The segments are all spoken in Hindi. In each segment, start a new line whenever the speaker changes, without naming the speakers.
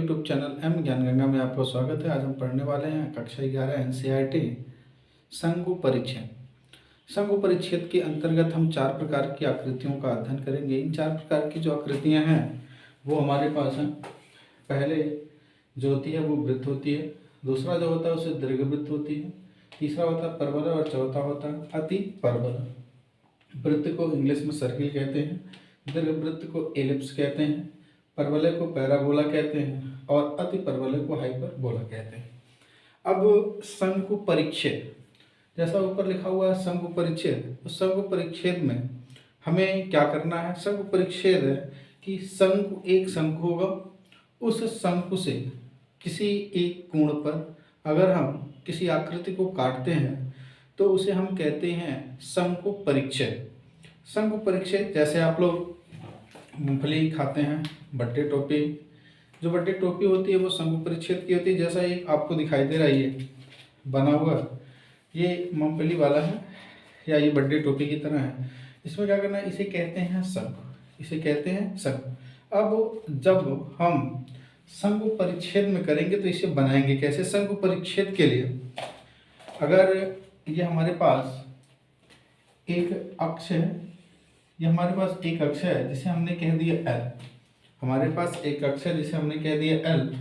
यूट्यूब चैनल एम ज्ञान गंगा में आपका स्वागत है। आज हम पढ़ने वाले हैं कक्षा 11 एनसीईआरटी शंकु परिच्छेद। शंकु परिच्छेद के अंतर्गत हम 4 प्रकार की आकृतियों का अध्ययन करेंगे। इन 4 प्रकार की जो आकृतियां हैं वो हमारे पास हैं। पहले जो होती है वो वृत्त होती है, दूसरा जो होता है उसे दीर्घवृत्त होती है, तीसरा होता है परवलय और चौथा होता है अति परवलय। वृत्त को इंग्लिश में सर्किल कहते हैं, दीर्घवृत्त को एलिप्स कहते हैं, परवलय को पैराबोला कहते हैं और अति परवलय को हाइपरबोला कहते हैं। अब शंकु परिच्छेद, जैसा ऊपर लिखा हुआ है शंकु परिच्छेद, उस शंकु परिच्छेद में हमें क्या करना है। शंकु परिच्छेद है कि शंकु एक शंकु होगा, उस शंकु से किसी एक कोण पर अगर हम किसी आकृति को काटते हैं तो उसे हम कहते हैं शंकु परिच्छेद। शंकु परिच्छेद जैसे आप लोग मूंगफली खाते हैं, बट्टे टोपी, जो बट्टे टोपी होती है वो शंकु परिच्छेद की होती है। जैसा एक आपको दिखाई दे रहा है ये बना हुआ, ये मूंगफली वाला है या ये बट्टे टोपी की तरह है। इसमें क्या करना है, इसे कहते हैं शंकु, इसे कहते हैं शंकु। अब जब हम शंकु परिच्छेद में करेंगे तो इसे बनाएंगे कैसे। शंकु परिच्छेद के लिए अगर ये हमारे पास एक अक्ष है, ये हमारे पास एक अक्ष है जिसे हमने कह दिया एल, हमारे पास एक अक्ष है जिसे हमने कह दिया एल।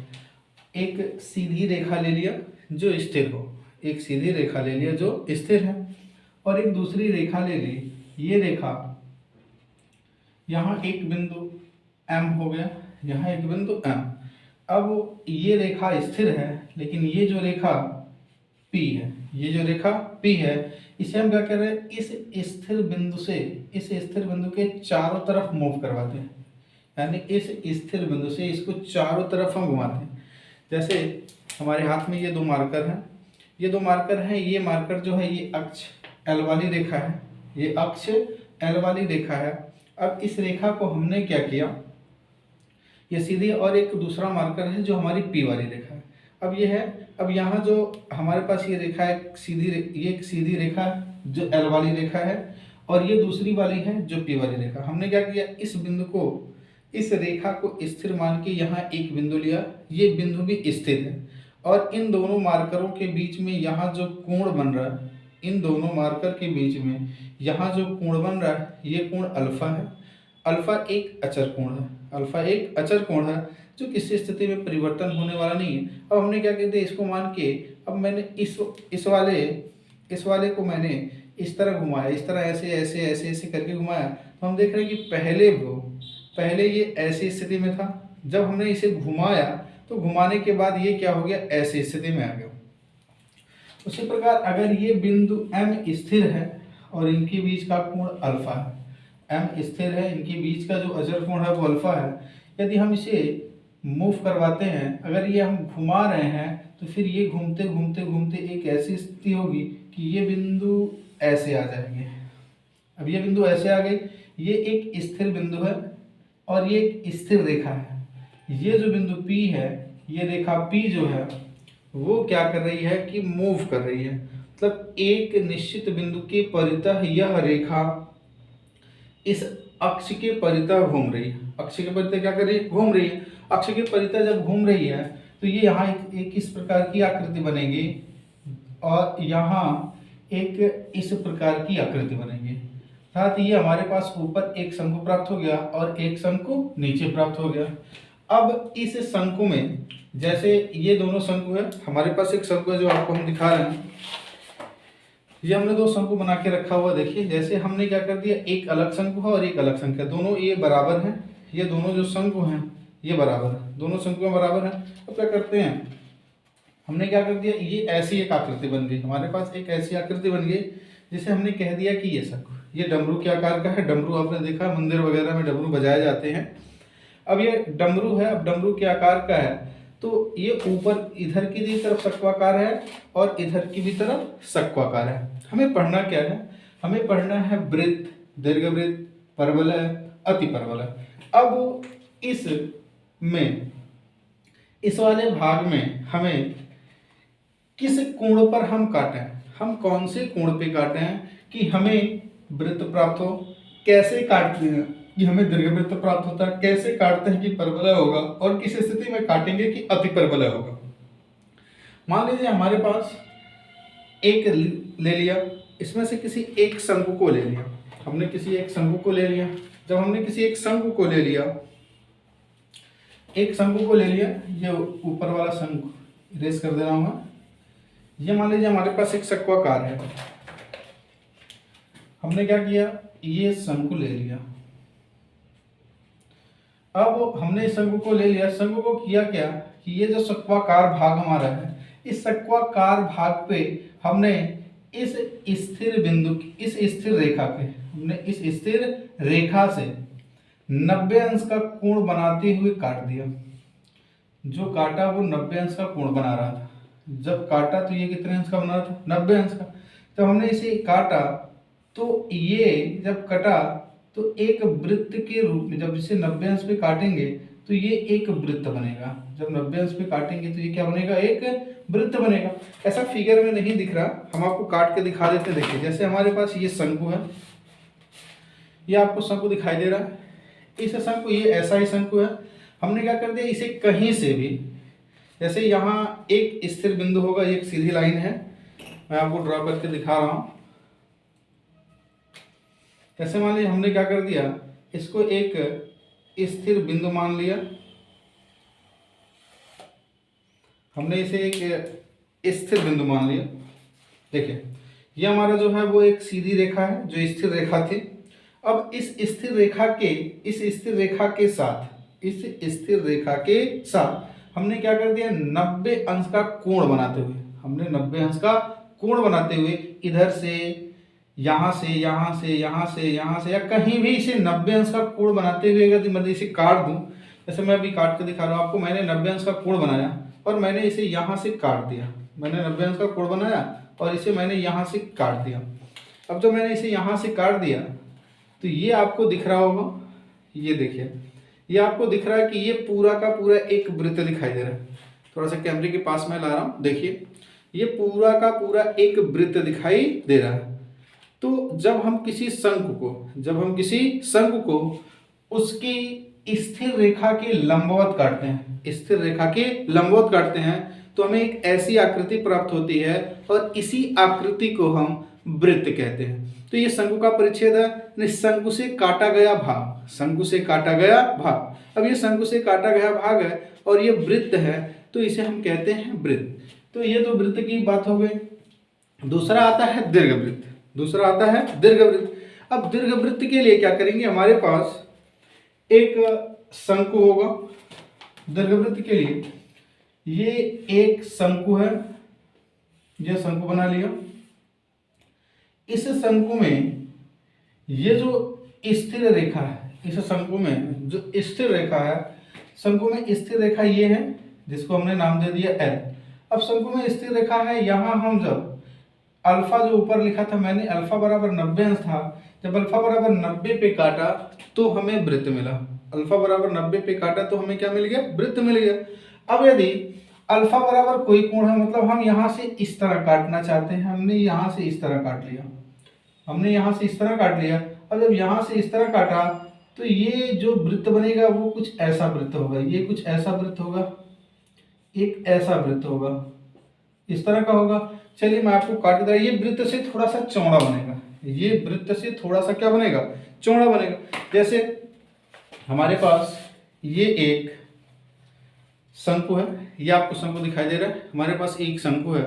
एक सीधी रेखा ले लिया जो स्थिर हो, एक सीधी रेखा ले लिया जो स्थिर है और एक दूसरी रेखा ले ली, ये रेखा यहाँ एक बिंदु एम हो गया, यहाँ एक बिंदु एम। अब ये रेखा स्थिर है लेकिन ये जो रेखा पी है, ये जो रेखा पी है, इसे हम क्या कर रहे हैं, इस स्थिर बिंदु से इस स्थिर बिंदु के चारों तरफ मूव करवाते हैं, यानी इस स्थिर बिंदु से इसको चारों तरफ हम घुमाते हैं। जैसे हमारे हाथ में ये 2 मार्कर हैं, ये 2 मार्कर हैं, ये मार्कर जो है ये अक्ष एल वाली रेखा है, ये अक्ष एल वाली रेखा है। अब इस रेखा को हमने क्या किया, ये सीधी, और एक दूसरा मार्कर है जो हमारी पी वाली रेखा है। अब ये है, अब यहाँ जो हमारे पास ये रेखा है सीधी, ये एक सीधी रेखा जो एल वाली रेखा है और ये दूसरी वाली है जो पी वाली रेखा। हमने क्या किया, इस बिंदु को, इस रेखा को स्थिर मान के यहाँ एक बिंदु लिया, ये बिंदु भी स्थिर है और इन दोनों मार्करों के बीच में यहाँ जो कोण बन रहा है, इन दोनों मार्कर के बीच में यहाँ जो कोण बन रहा है ये कोण अल्फा है। अल्फा एक अचर कोण है, अल्फा एक अचर कोण है जो किसी स्थिति में परिवर्तन होने वाला नहीं है। अब हमने क्या कहते हैं, इसको मान के अब मैंने इस वाले को मैंने इस तरह घुमाया, इस तरह ऐसे ऐसे ऐसे ऐसे करके घुमाया, तो हम देख रहे हैं कि पहले ये ऐसी स्थिति में था, जब हमने इसे घुमाया तो घुमाने के बाद ये क्या हो गया, ऐसी स्थिति में आ गया। उसी प्रकार अगर ये बिंदु एम स्थिर है और इनके बीच का कोण अल्फा है, एम स्थिर है, इनके बीच का जो अचर कोण है वो अल्फा है, यदि हम इसे मूव करवाते हैं, अगर ये हम घुमा रहे हैं तो फिर ये घूमते घूमते घूमते एक ऐसी स्थिति होगी कि ये बिंदु ऐसे आ जाएंगे। अब ये बिंदु ऐसे आ गई, ये एक स्थिर बिंदु है और ये एक स्थिर रेखा है। ये जो बिंदु P है, ये रेखा P जो है वो क्या कर रही है कि मूव कर रही है, मतलब एक निश्चित बिंदु के परितः यह रेखा इस अक्ष के परितः घूम रही है। अक्ष के परितः क्या कर रही है, घूम रही है। अक्ष के परितः जब घूम रही है तो ये यहाँ एक इस प्रकार की आकृति बनेगी और यहाँ एक इस प्रकार की आकृति बनेगी। साथ ये हमारे पास ऊपर एक शंकु प्राप्त हो गया और एक शंकु नीचे प्राप्त हो गया। अब इस शंकु में, जैसे ये दोनों शंकु है, हमारे पास एक शंकु है जो आपको हम दिखा रहे हैं, ये हमने 2 शंकु बना के रखा हुआ। देखिए जैसे हमने क्या कर दिया, एक अलग शंकु है और एक अलग शंकु है, दोनों ये बराबर हैं, ये दोनों जो शंकु हैं ये बराबर है, दोनों शंकुएं बराबर हैं। तो क्या करते हैं, हमने क्या कर दिया, ये ऐसी एक आकृति बन गई, हमारे पास एक ऐसी आकृति बन गई जिसे हमने कह दिया कि ये शंकु, ये डमरू के आकार का है। डमरू आपने देखा मंदिर वगैरह में डमरू बजाए जाते हैं। अब ये डमरू है, अब डमरू के आकार का है तो ये ऊपर इधर की भी तरफ षट्कोआकार है और इधर की भी तरफ षट्कोआकार है। हमें पढ़ना क्या है, हमें पढ़ना है वृत्त, दीर्घवृत्त, परवलय, अति परवलय। अब इस वाले भाग में हमें किस कोण पर हम काटें, हम कौन से कोण पे काटें कि हमें वृत्त प्राप्त हो, कैसे काटते हैं, कि हमें दीर्घवृत्त प्राप्त होता है। कैसे काटते हैं कि परवलय होगा, और किस स्थिति में काटेंगे कि अति परवलय होगा। मान लीजिए हमारे पास एक ले लिया, इसमें से किसी एक शंकु को ले लिया, हमने किसी एक शंकु को ले लिया। जब हमने किसी एक शंकु को ले लिया, एक शंकु को ले लिया, ये ऊपर वाला शंकु इरेज कर दे रहा हूं मैं। ये मान लीजिए हमारे पास एक शंक्वाकार है, हमने क्या किया, ये शंकु ले लिया। अब हमने शंकु को ले लिया, शंकु को किया क्या कि ये जो शंक्वाकार भाग हमारा है, इस शंक्वाकार भाग पे हमने इस स्थिर बिंदु, इस स्थिर रेखा पे, हमने इस स्थिर रेखा से 90 अंश का कोण बनाते हुए काट दिया। जो काटा वो 90 अंश का कोण बना रहा था। जब काटा तो ये कितने अंश का बना रहा था, 90 अंश का। जब हमने इसे काटा तो ये जब कटा तो एक वृत्त के रूप में, जब इसे 90 अंश पे काटेंगे तो ये एक वृत्त बनेगा। जब 90 अंश पे काटेंगे तो ये क्या बनेगा, एक वृत्त बनेगा। ऐसा फिगर में नहीं दिख रहा, हम आपको काट के दिखा देते हैं। देखिए जैसे हमारे पास ये शंकु है, ये आपको शंकु दिखाई दे रहा है, इस शंकु, ये ऐसा ही शंकु है। हमने क्या कर दिया, इसे कहीं से भी, जैसे यहाँ एक स्थिर बिंदु होगा, एक सीधी लाइन है, मैं आपको ड्रॉ करके दिखा रहा हूं। ऐसे मान लीजिए हमने क्या कर दिया, इसको एक स्थिर बिंदु मान लिया, हमने इसे एक स्थिर बिंदु मान लिया। देखिए ये हमारा जो है वो एक सीधी रेखा है, जो स्थिर रेखा थी। अब इस स्थिर रेखा के, इस स्थिर रेखा के साथ, इस स्थिर रेखा के साथ हमने क्या कर दिया, 90 अंश का कोण बनाते हुए, हमने 90 अंश का कोण बनाते हुए इधर से, यहाँ से, यहाँ से, यहाँ से, यहाँ से, या कहीं भी इसे 90 अंश का कोण बनाते हुए अगर मैं इसे काट दूं, जैसे मैं अभी काट के दिखा रहा हूँ आपको, मैंने 90 अंश का कोण बनाया और मैंने इसे यहाँ से काट दिया। मैंने 90 अंश का कोण बनाया और इसे मैंने यहाँ से काट दिया। अब जब मैंने इसे यहाँ से काट दिया तो ये आपको दिख रहा होगा, ये देखिए, ये आपको दिख रहा है कि ये पूरा का पूरा एक वृत्त दिखाई दे रहा है। थोड़ा सा कैमरे के पास में ला रहा हूँ, देखिए ये पूरा का पूरा एक वृत्त दिखाई दे रहा है। तो जब हम किसी शंकु को उसकी स्थिर रेखा के लंबवत काटते हैं, स्थिर रेखा के लंबवत काटते हैं, तो हमें एक ऐसी आकृति प्राप्त होती है और इसी आकृति को हम वृत्त कहते हैं। तो ये शंकु का परिच्छेद है, शंकु से काटा गया भाग, शंकु से काटा गया भाग। अब ये शंकु से काटा गया भाग है और ये वृत्त है, तो इसे हम कहते हैं वृत्त। तो ये तो वृत्त की बात हो गई। दूसरा आता है दीर्घवृत्त, दूसरा आता है दीर्घवृत्त। अब दीर्घवृत्त के लिए क्या करेंगे, हमारे पास एक शंकु होगा। दीर्घवृत्त के लिए ये एक शंकु है, यह शंकु बना लिया। इस शंकु में ये जो स्थिर रेखा है, इस शंकु में जो स्थिर रेखा है, शंकु में स्थिर रेखा ये है जिसको हमने नाम दे दिया L। अब शंकु में स्थिर रेखा है, यहाँ हम जब अल्फा जो ऊपर लिखा था मैंने, अल्फा बराबर 90 अंश था, जब अल्फा बराबर 90 पे काटा तो हमें वृत्त मिला। अल्फा बराबर 90 पे काटा तो हमें क्या मिल गया, वृत्त मिल गया। अब यदि अल्फा बराबर कोई कोण है, मतलब हम यहाँ से इस तरह काटना चाहते हैं, हमने यहाँ से इस तरह काट लिया, हमने यहाँ से इस तरह काट लिया। अब जब यहाँ से इस तरह काटा तो ये जो वृत्त बनेगा वो कुछ ऐसा वृत्त होगा, ये कुछ ऐसा वृत्त होगा, एक ऐसा वृत्त होगा, इस तरह का होगा। चलिए मैं आपको काट दूंगा, ये वृत्त से थोड़ा सा चौड़ा बनेगा, ये वृत्त से थोड़ा सा क्या बनेगा, चौड़ा बनेगा। जैसे हमारे पास ये एक शंकु है, ये आपको शंकु दिखाई दे रहा है, हमारे पास एक शंकु है।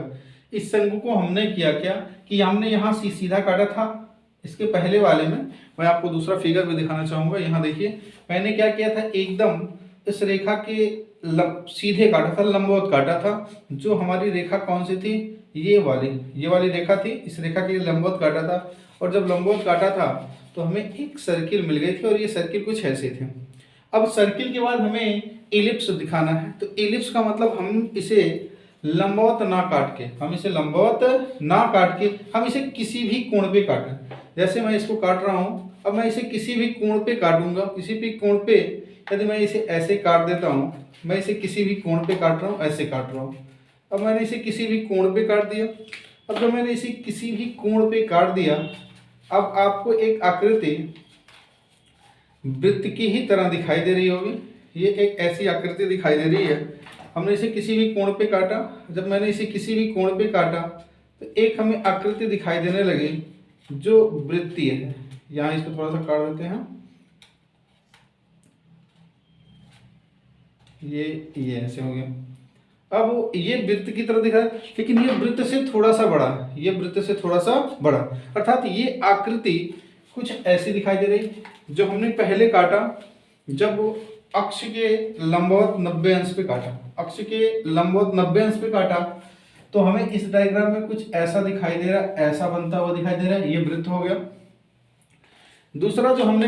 इस शंकु को हमने किया क्या कि हमने यहाँ से सीधा काटा था। इसके पहले वाले में मैं आपको दूसरा फिगर भी दिखाना चाहूँगा। यहाँ देखिए मैंने क्या किया था, एकदम इस रेखा के सीधे काटा था, लंबवत काटा था। जो हमारी रेखा कौन सी थी, ये वाली रेखा थी, इस रेखा के लंबवत काटा था। और जब लंबवत काटा था तो हमें एक सर्किल मिल गई थी और ये सर्किल कुछ ऐसे थे। अब सर्किल के बाद हमें इलिप्स दिखाना है, तो इलिप्स का मतलब हम इसे लंबवत ना काट के, हम इसे लंबवत ना काट के हम इसे किसी भी कोण पे काटें। जैसे मैं इसको काट रहा हूँ, अब मैं इसे किसी भी कोण पे काटूंगा, किसी भी कोण पे यदि मैं इसे ऐसे काट देता हूँ, मैं इसे किसी भी कोण पे काट रहा हूँ, ऐसे काट रहा हूँ। अब मैंने इसे किसी भी कोण पे काट दिया। अब जब मैंने इसे किसी भी कोण पे काट दिया, अब आपको एक आकृति वृत्त की ही तरह दिखाई दे रही होगी। ये एक ऐसी आकृति दिखाई दे रही है, हमने इसे किसी भी कोण पे काटा, जब मैंने इसे किसी भी कोण पे काटा तो एक हमें आकृति दिखाई देने लगी जो वृत्तीय है। यहाँ इसको थोड़ा सा काट देते हैं, ये ऐसे हो गया। अब ये वृत्त की तरह दिख रहा है, लेकिन ये वृत्त से थोड़ा सा बड़ा है, ये वृत्त से थोड़ा सा बड़ा, अर्थात ये आकृति कुछ ऐसी दिखाई दे रही जो हमने पहले काटा जब अक्ष के लंबवत 90 अंश पे काटा, अक्ष के लंबवत 90 अंश पे काटा तो हमें इस डायग्राम में कुछ ऐसा दिखाई दे रहा है, ऐसा बनता हुआ दिखाई दे रहा है, ये वृत्त हो गया। दूसरा जो हमने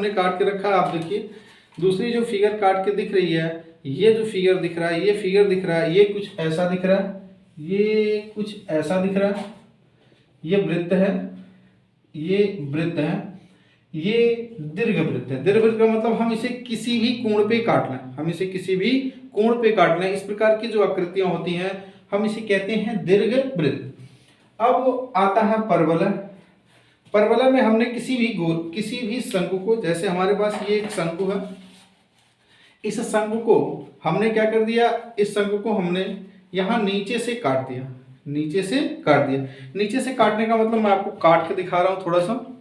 काट के रखा है, आप देखिए दूसरी जो फिगर काट के दिख रही है, ये जो फिगर दिख रहा है, ये फिगर दिख रहा है, ये कुछ ऐसा दिख रहा है, ये कुछ ऐसा दिख रहा है, ये वृत्त है, ये वृत्त है, ये दीर्घ वृत्त है। दीर्घ वृत्त का मतलब हम इसे किसी भी कोण पे काट लें, हम इसे किसी भी कोण पे काट लें, इस प्रकार की जो आकृतियां होती हैं हम इसे कहते हैं दीर्घ वृत्त। अब आता है परवलय। परवलय में हमने किसी भी शंकु को, जैसे हमारे पास ये एक शंकु है, इस शंकु को हमने क्या कर दिया, इस शंकु को हमने यहाँ नीचे से काट दिया, नीचे से काट दिया। नीचे से काटने का मतलब मैं आपको काट के दिखा रहा हूं थोड़ा सा।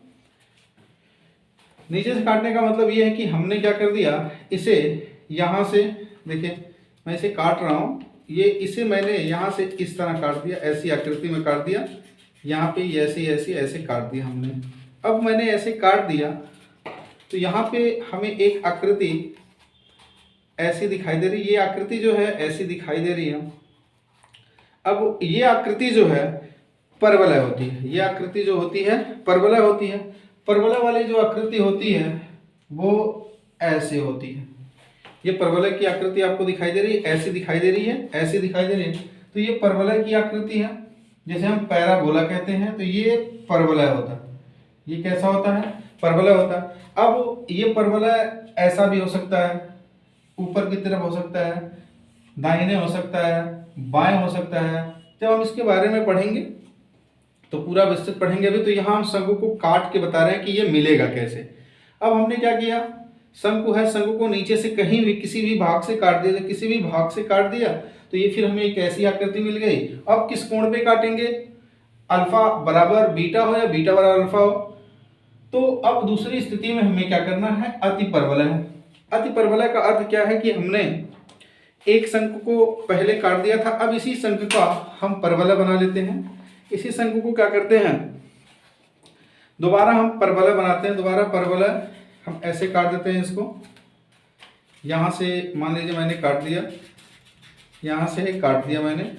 नीचे से काटने का मतलब ये है कि हमने क्या कर दिया, इसे यहाँ से, देखिए मैं इसे काट रहा हूँ, ये इसे मैंने यहाँ से इस तरह काट दिया, ऐसी आकृति में काट दिया, यहाँ पे ऐसे काट दिया हमने। अब मैंने ऐसे काट दिया तो यहाँ पे हमें एक आकृति ऐसी दिखाई दे रही है, ये आकृति जो है ऐसी दिखाई दे रही है। अब ये आकृति जो है परवलय होती है, ये आकृति जो होती है परवलय होती है। परवलय वाली जो आकृति होती है वो ऐसे होती है। ये परवलय की आकृति आपको दिखाई दे रही है, ऐसी दिखाई दे रही है, ऐसी दिखाई दे रही है, तो ये परवलय की आकृति है, जैसे हम पैराबोला कहते हैं, तो ये परवलय होता है। ये कैसा होता है, परवलय होता है। अब ये परवलय ऐसा भी हो सकता है, ऊपर की तरफ हो सकता है, दाहिने हो सकता है, बाएं हो सकता है। जब हम इसके बारे में पढ़ेंगे तो पूरा विस्तृत पढ़ेंगे। अभी तो यहाँ हम शंकु को काट के बता रहे हैं कि ये मिलेगा कैसे। अब हमने क्या किया, शंकु है, शंकु को नीचे से कहीं भी किसी भी भाग से काट दिया, किसी भी भाग से काट दिया तो ये फिर हमें एक ऐसी आकृति मिल गई। अब किस कोण पे काटेंगे, अल्फा बराबर बीटा हो या बीटा बराबर अल्फा हो। तो अब दूसरी स्थिति में हमें क्या करना है, अति परवलय है। अति परवलय का अर्थ क्या है कि हमने एक शंकु को पहले काट दिया था, अब इसी शंकु का हम परवलय बना लेते हैं। इसी शंकु को क्या करते हैं, दोबारा हम परवलय बनाते हैं। दोबारा परवलय हम ऐसे काट देते हैं इसको, यहाँ से मान लीजिए मैंने काट दिया, यहाँ से काट दिया मैंने,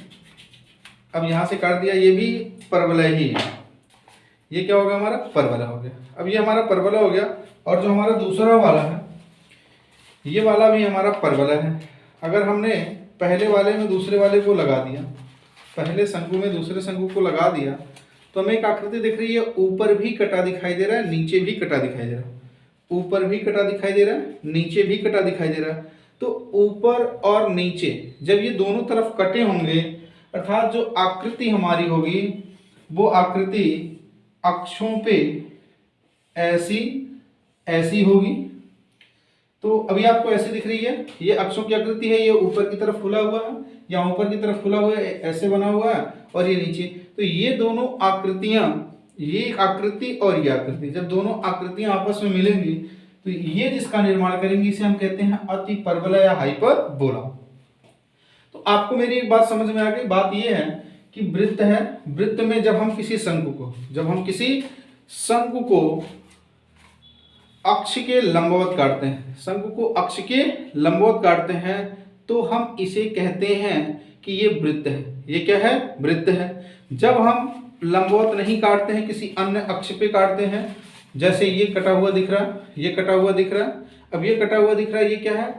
अब यहाँ से काट दिया, ये भी परवलय ही है। ये क्या हो गया, हमारा परवलय हो गया। अब ये हमारा परवलय हो गया। और जो हमारा दूसरा वाला है, ये वाला भी हमारा परवलय है। अगर हमने पहले वाले में दूसरे वाले को लगा दिया, पहले शंकु में दूसरे शंकु को लगा दिया तो हमें एक आकृति दिख रही है, ऊपर भी कटा दिखाई दे रहा है, नीचे भी कटा दिखाई दे रहा है, ऊपर भी कटा दिखाई दे रहा है, नीचे भी कटा दिखाई दे रहा है। तो ऊपर और नीचे जब ये दोनों तरफ कटे होंगे, अर्थात जो आकृति हमारी होगी वो आकृति अक्षों पे ऐसी ऐसी होगी। तो अभी आपको ऐसे दिख रही है, ये अक्षों की आकृति है, ये ऊपर की तरफ खुला हुआ है, या ऊपर की तरफ खुला हुआ है, ऐसे बना हुआ है, और ये नीचे। तो ये दोनों आकृतियां, ये आकृति और ये आकृति, जब दोनों आकृतियां आपस में मिलेंगी तो ये जिसका निर्माण करेंगी इसे हम कहते हैं अति परवलय या हाइपरबोला। तो आपको मेरी एक बात समझ में आ गई। बात ये है कि वृत्त है, वृत्त में जब हम किसी शंकु को अक्ष के लंबवत काटते हैं, शंकु को अक्ष के लंबवत काटते हैं, तो हम इसे कहते हैं कि ये वृत्त है। ये क्या है, वृत्त है। जब हम लंबवत नहीं काटते हैं, किसी अन्य अक्ष पे काटते हैं, जैसे ये कटा हुआ दिख रहा है, ये कटा हुआ दिख रहा है, अब ये कटा हुआ दिख रहा है, ये क्या है,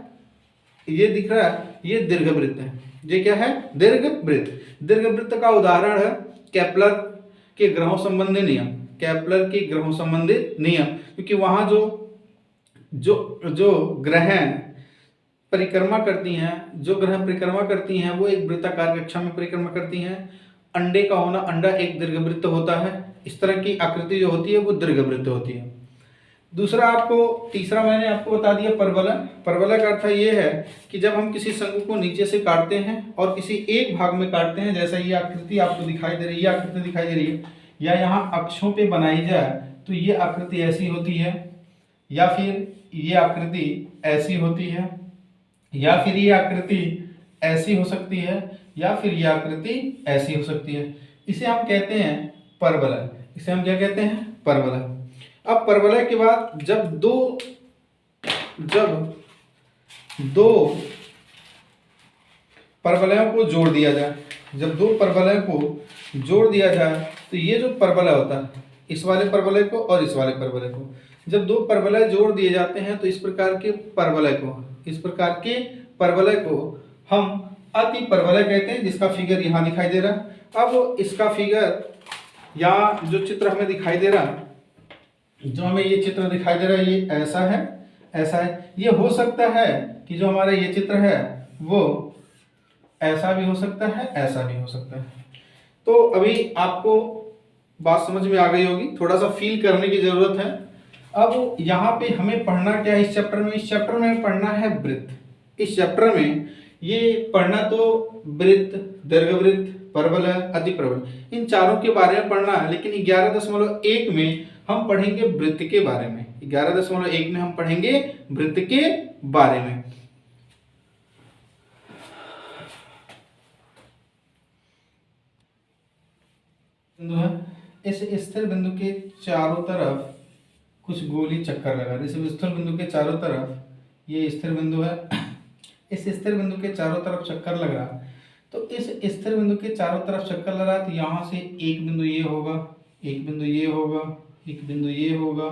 ये दिख रहा है, ये दीर्घवृत्त है। ये क्या है, दीर्घवृत्त। दीर्घवृत्त का उदाहरण है केपलर के ग्रहों संबंधी नियम, केपलर के ग्रहों संबंधित नियम, क्योंकि वहां जो ग्रह परिक्रमा करती हैं, जो ग्रह परिक्रमा करती हैं वो एक वृत्ताकार कक्षा में परिक्रमा करती हैं। अंडे का होना, अंडा एक दीर्घवृत्त होता है। इस तरह की आकृति जो होती है वो दीर्घवृत्त होती है। दूसरा आपको, तीसरा मैंने आपको बता दिया परवलय। परवलय का अर्थ ये है कि जब हम किसी शंकु को नीचे से काटते हैं और किसी एक भाग में काटते हैं, जैसा ये आकृति आपको दिखाई दे रही है, ये आकृति दिखाई दे रही है, या यहाँ अक्षों पे बनाई जाए तो ये आकृति ऐसी होती है, या फिर ये आकृति ऐसी होती है, या फिर ये आकृति ऐसी हो सकती है, या फिर ये आकृति ऐसी हो सकती है। इसे हम कहते हैं परवलय। इसे हम क्या कहते हैं? परवलय। अब परवलय के बाद जब दो परवलयों को जोड़ दिया जाए, जब दो परवलयों को जोड़ दिया जाए तो ये जो परवलय होता है, इस वाले परवलय को और इस वाले परवलय को, जब दो परवलय जोड़ दिए जाते हैं तो इस प्रकार के परवलय को हम अति परवलय कहते हैं, जिसका फिगर यहाँ दिखाई दे रहा है। अब इसका फिगर यहाँ जो चित्र हमें दिखाई दे रहा है, जो हमें ये चित्र दिखाई दे रहा है, ये ऐसा है, ऐसा है। ये हो सकता है कि जो हमारा ये चित्र है वो ऐसा भी हो सकता है, ऐसा भी हो सकता है। तो अभी आपको बात समझ में आ गई होगी, थोड़ा सा फील करने की जरूरत है। अब यहाँ पे हमें पढ़ना क्या है इस चैप्टर में? इस चैप्टर में पढ़ना है वृत्त। इस चैप्टर में ये पढ़ना तो वृत्त, दीर्घवृत्त, परवलय, अति परवलय, इन चारों के बारे में पढ़ना है। लेकिन 11.1 में हम पढ़ेंगे वृत्त के बारे में। 11.1 में हम पढ़ेंगे वृत्त के बारे में। बिंदु है, इस स्थिर बिंदु के चारों तरफ कुछ गोली चक्कर लगा। जैसे स्थूल बिंदु के चारों तरफ ये स्थिर बिंदु है, इस स्थिर बिंदु के चारों तरफ चक्कर लग रहा, तो इस स्थिर बिंदु के चारों तरफ चक्कर लग रहा, तो यहाँ से एक बिंदु ये होगा, एक बिंदु ये होगा, एक बिंदु ये होगा,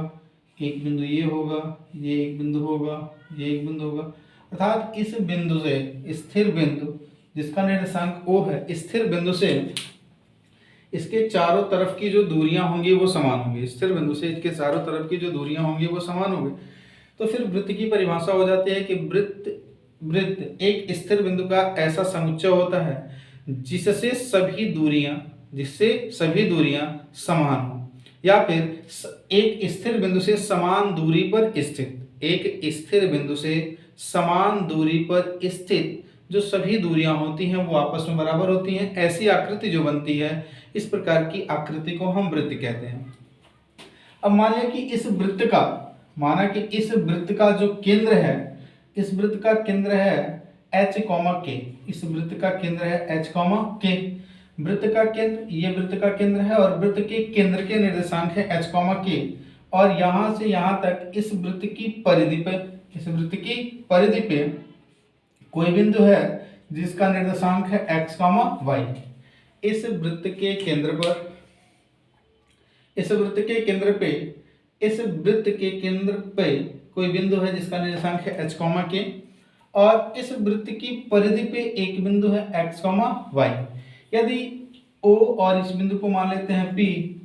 एक बिंदु ये होगा, ये एक बिंदु होगा, ये एक बिंदु होगा। अर्थात इस बिंदु से, स्थिर बिंदु जिसका निर्देशांक O है, स्थिर बिंदु से इसके चारों तरफ की जो दूरियां होंगी वो समान होंगी। स्थिर बिंदु से इसके चारों तरफ की जो दूरियां होंगी वो समान होंगी। तो फिर वृत्त की परिभाषा हो जाती है कि वृत्त एक स्थिर बिंदु का ऐसा समुच्चय होता है जिससे सभी दूरियां समान हो, या फिर एक स्थिर बिंदु से समान दूरी पर स्थित, एक स्थिर बिंदु से समान दूरी पर स्थित जो सभी दूरियां होती हैं वो आपस में बराबर होती हैं, ऐसी आकृति जो बनती है, इस प्रकार की आकृति को हम वृत्त कहते हैं। अब माना कि इस वृत्त का जो केंद्र है, इस वृत्त का केंद्र है H, K। इस वृत्त का केंद्र है H, K। वृत्त का केंद्र, ये वृत्त का केंद्र है और वृत्त के केंद्र के निर्देशांक है H, K। और यहाँ से यहाँ तक इस वृत्त की परिधि पे कोई बिंदु है जिसका निर्देशांक है x, y। इस वृत्त के केंद्र पे कोई बिंदु है जिसका निर्देशांक है h, k। और इस वृत्त की परिधि पे एक बिंदु है x, y। यदि O और इस बिंदु को मान लेते हैं P,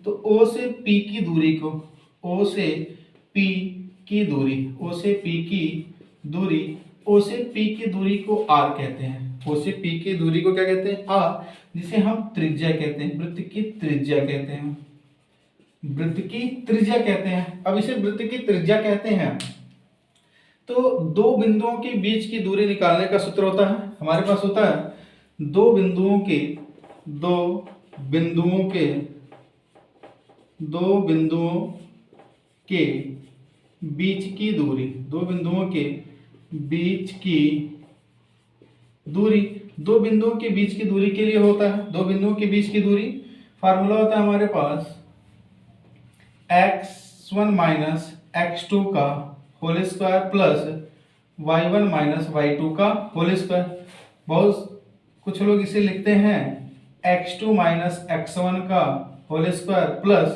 तो O से P की दूरी को R कहते हैं। O से P की दूरी को क्या कहते हैं? R, जिसे हम त्रिज्या कहते हैं, वृत्त की त्रिज्या कहते हैं। अब इसे वृत्त की त्रिज्या कहते हैं। तो दो बिंदुओं के बीच की दूरी निकालने का सूत्र होता है, हमारे पास होता है दो बिंदुओं के बीच की दूरी, दो बिंदुओं के बीच की दूरी के लिए होता है, दो बिंदुओं के बीच की दूरी फार्मूला होता है हमारे पास x1 माइनस x2 का whole square plus y1 minus y2 का होल स्क्वायर। बहुत कुछ लोग इसे लिखते हैं x2 माइनस x1 का whole square plus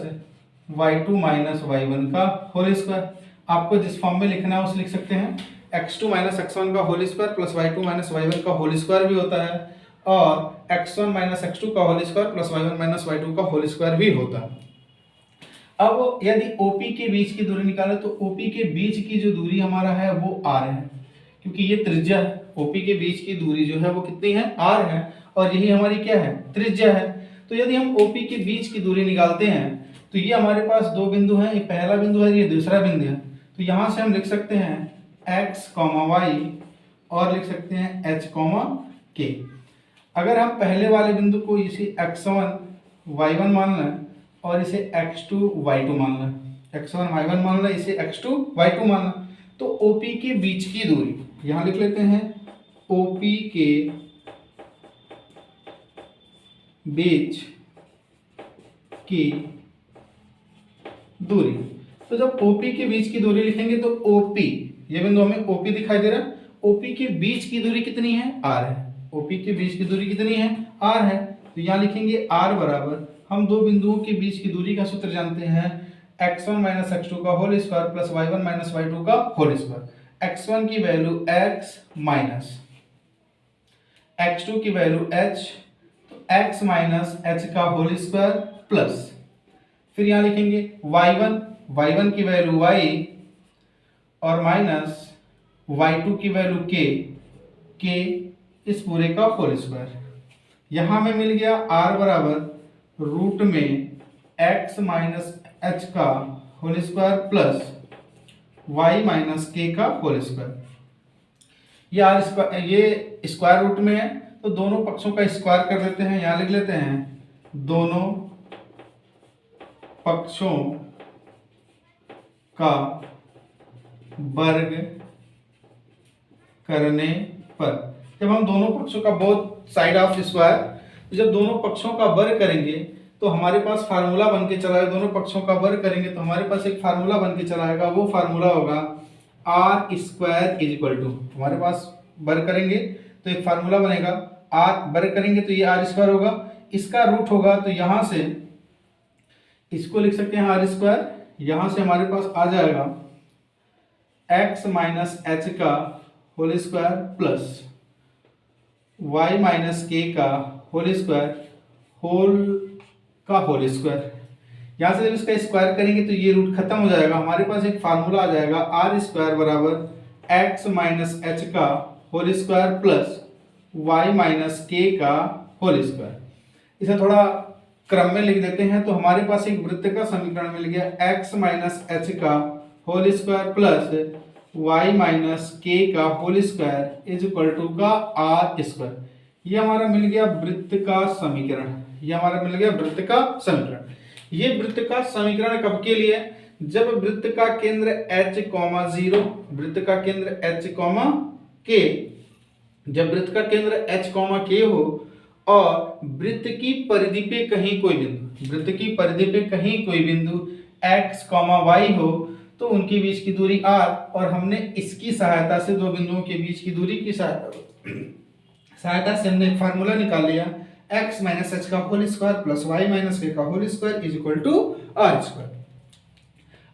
y2 minus y1 का होल स्क्वायर। आपको जिस फॉर्म में लिखना है उसे लिख सकते हैं, x2 माइनस x1 का whole square plus y2 minus y1 का होल स्क्वायर भी होता है, और x1 माइनस x2 का whole square plus y1 minus y2 का होल स्क्वायर भी होता है। अब यदि OP के बीच की दूरी निकालें तो OP के बीच की जो दूरी हमारा है वो R है, क्योंकि ये त्रिज्या है। OP के बीच की दूरी जो है वो कितनी है? R है, और यही हमारी क्या है? त्रिज्या है। तो यदि हम OP के बीच की दूरी निकालते हैं तो ये हमारे पास दो बिंदु हैं, ये पहला बिंदु है, ये दूसरा बिंदु है। तो यहाँ से हम लिख सकते हैं x, y और लिख सकते हैं h, k। अगर हम पहले वाले बिंदु को इसे x1 y1 मान लें और इसे x2 y2 मान लें, x1 y1 मान लें, इसे x2 y2 मान लें, तो OP के बीच की दूरी यहाँ लिख लेते हैं OP के बीच की दूरी। तो जब OP के बीच की दूरी लिखेंगे तो OP, ये बिंदु हमें OP दिखाई दे रहा है, OP के बीच की दूरी कितनी है, r है। OP के बीच की दूरी कितनी है, r है। तो यहाँ लिखेंगे r बराबर, हम दो बिंदुओं के बीच की दूरी का सूत्र जानते हैं, x1 माइनस x2 का whole square plus y1 minus y2 का होल स्क्वायर। x1 की वैल्यू x माइनस x2 की वैल्यू h, तो x माइनस h का होल स्क्वायर प्लस, फिर यहाँ लिखेंगे y1 की वैल्यू y और माइनस y2 की वैल्यू k इस पूरे का होल स्क्वायर। यहाँ हमें मिल गया r बराबर रूट में x माइनस h का whole square plus y minus k का होल स्क्वायर। ये स्क्वायर रूट में है तो दोनों पक्षों का स्क्वायर कर देते हैं। यहाँ लिख लेते हैं दोनों पक्षों का वर्ग करने पर, जब हम दोनों पक्षों का बोथ साइड ऑफ स्क्वायर, तो जब दोनों पक्षों का वर्ग करेंगे तो हमारे पास फार्मूला बन के चला है, दोनों पक्षों का वर्ग करेंगे तो हमारे पास एक फार्मूला बन के चला आएगा, वो फार्मूला होगा R square is equal to, हमारे पास वर्ग करेंगे तो एक फार्मूला बनेगा, आर वर्ग करेंगे तो ये आर स्क्वायर होगा, इसका रूट होगा, तो यहाँ से इसको लिख सकते हैं आर स्क्वायर, यहाँ से हमारे पास आ जाएगा x माइनस एच का whole square plus y minus के का होल स्क्वायर का होल स्क्वायर। यहाँ से जब इसका स्क्वायर करेंगे तो ये रूट खत्म हो जाएगा, हमारे पास एक फार्मूला आ जाएगा आर स्क्वायर बराबर x माइनस एच का whole square plus y minus के का होल स्क्वायर। इसे थोड़ा क्रम में लिख देते हैं तो हमारे पास एक वृत्त का समीकरण मिल गया x माइनस एच का whole square plus y minus के का whole square is equal to का आर स्क्वायर। ये हमारा मिल गया वृत्त का समीकरण, ये हमारा मिल गया वृत्त का समीकरण। ये वृत्त का समीकरण कब के लिए, जब वृत्त का केंद्र h, 0, वृत्त का केंद्र h, k, जब वृत्त का केंद्र h, k हो और वृत्त की परिधि पे कहीं कोई बिंदु, वृत्त की परिधि पे कहीं कोई बिंदु x, y हो, तो उनके बीच की दूरी r, और हमने इसकी सहायता से दो बिंदुओं के बीच की दूरी की सहायता से हमने फार्मूला निकाल लिया x माइनस एच का whole square plus y minus के का whole square is equal to R square.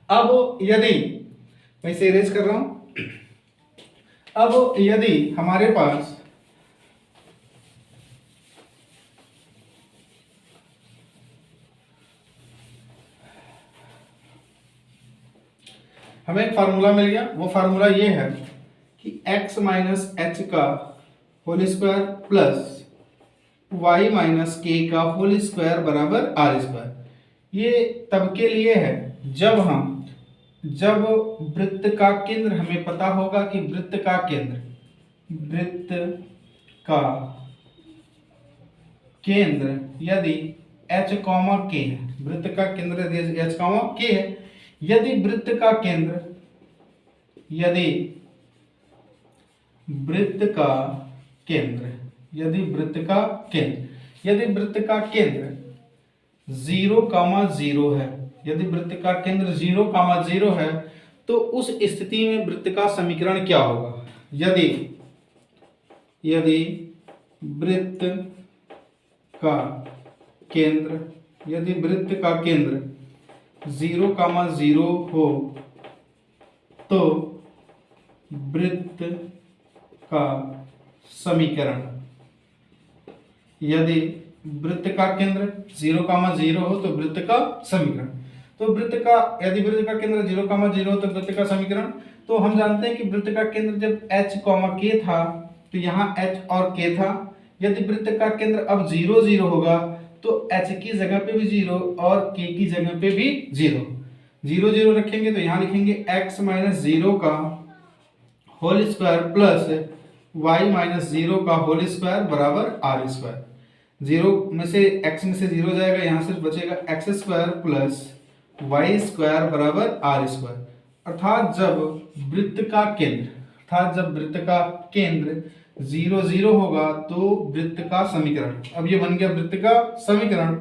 अब यदि मैं इसे इरेज कर रहा हूं, अब यदि हमारे पास हमें एक फार्मूला मिल गया, वो फार्मूला ये है कि x माइनस एच का whole square plus y minus के का होल स्क्वायर बराबर आर स्क्वायर। ये तब के लिए है जब वृत्त का केंद्र, हमें पता होगा कि वृत्त का केंद्र यदि h, k है, वृत्त का केंद्र यदि h, k है, यदि वृत्त का केंद्र 0, है, यदि वृत्त का केंद्र 0, है, तो उस स्थिति में वृत्त का समीकरण क्या होगा, यदि वृत्त का केंद्र 0, हो तो वृत्त का समीकरण, यदि वृत्त का केंद्र 0, हो तो वृत्त का समीकरण, तो यदि वृत्त का केंद्र 0, हो तो वृत्त का समीकरण, तो हम जानते हैं कि वृत्त का केंद्र जब h, k था तो यहाँ h और k था, यदि वृत्त का केंद्र अब 0, होगा तो h की जगह पे भी 0 और k की जगह पे भी 0, 0 0 रखेंगे तो यहाँ लिखेंगे x माइनस 0 का whole square plus y minus 0 का होल स्क्वायर बराबर r स्क्वायर। 0 में से x में से 0 जाएगा, यहाँ सिर्फ बचेगा x square plus y square बराबर r स्क्वायर। अर्थात जब वृत्त का केंद्र 0 0 होगा तो वृत्त का समीकरण, अब ये बन गया वृत्त का समीकरण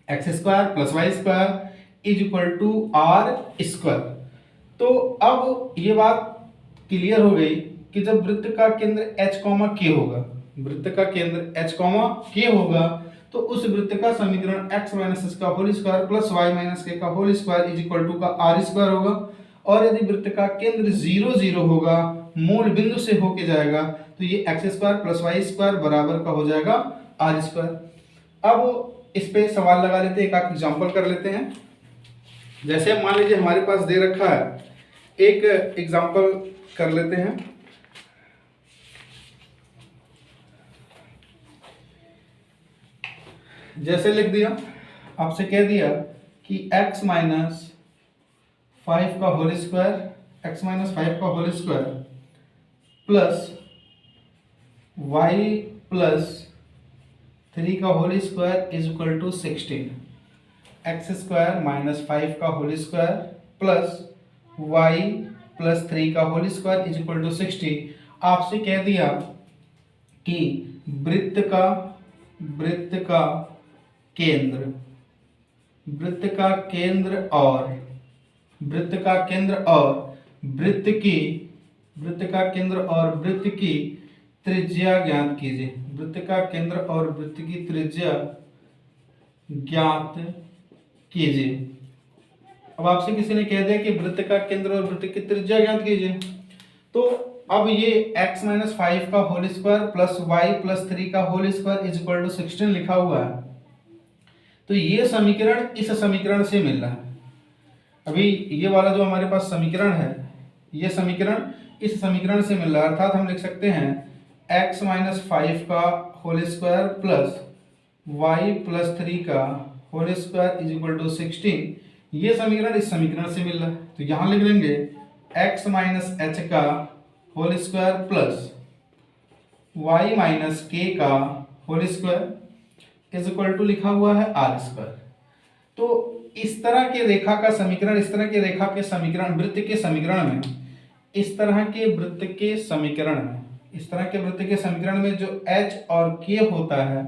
X square plus Y square is equal to R square. तो अब ये बात क्लियर हो गई कि जब वृत्त का केंद्र h k होगा, वृत्त का केंद्र h k होगा तो उस वृत्त का समीकरण x माइनस एस का whole square plus y minus के का whole square is equal to का आर स्क्वायर होगा। और यदि वृत्त का केंद्र 0 0 होगा, मूल बिंदु से होके जाएगा, तो ये X square plus Y square बराबर का हो जाएगा आर स्क्वायर। अब इस पे सवाल लगा लेते हैं, एक आध एग्जांपल कर लेते हैं। जैसे मान लीजिए हमारे पास दे रखा है, एक एग्जांपल कर लेते हैं। जैसे लिख दिया, आपसे कह दिया कि x माइनस 5 का होल स्क्वायर, x माइनस 5 का whole square plus y plus 3 का whole square is equal to 16। X square minus 5 का whole square plus y plus 3 का whole square is equal to 60। आपसे कह दिया कि वृत्त का केंद्र और वृत्त की त्रिज्या ज्ञात कीजिए। वृत्त का केंद्र और वृत्त की त्रिज्या ज्ञात कीजिए। अब आपसे किसी ने कह दिया कि वृत्त का केंद्र और वृत्त की त्रिज्या ज्ञात कीजिए, तो अब ये x माइनस 5 का whole square plus y plus 3 का whole square is equal to 16 लिखा हुआ है, तो ये समीकरण इस समीकरण से मिल रहा है। अभी ये वाला जो हमारे पास समीकरण है, ये समीकरण इस समीकरण से मिल रहा है। अर्थात हम लिख सकते हैं x माइनस 5 का whole square plus y plus 3 का whole square is equal to 16। ये समीकरण इस समीकरण से मिल रहा है, तो यहाँ लिख लेंगे x माइनस h का whole square plus y minus k का whole square is equal to लिखा हुआ है आर स्क्वायर। तो इस तरह के रेखा का समीकरण, इस तरह के रेखा के समीकरण वृत्त के समीकरण में, इस तरह के वृत्त के समीकरण में, इस तरह के वृत्त के समीकरण में जो h और k होता है,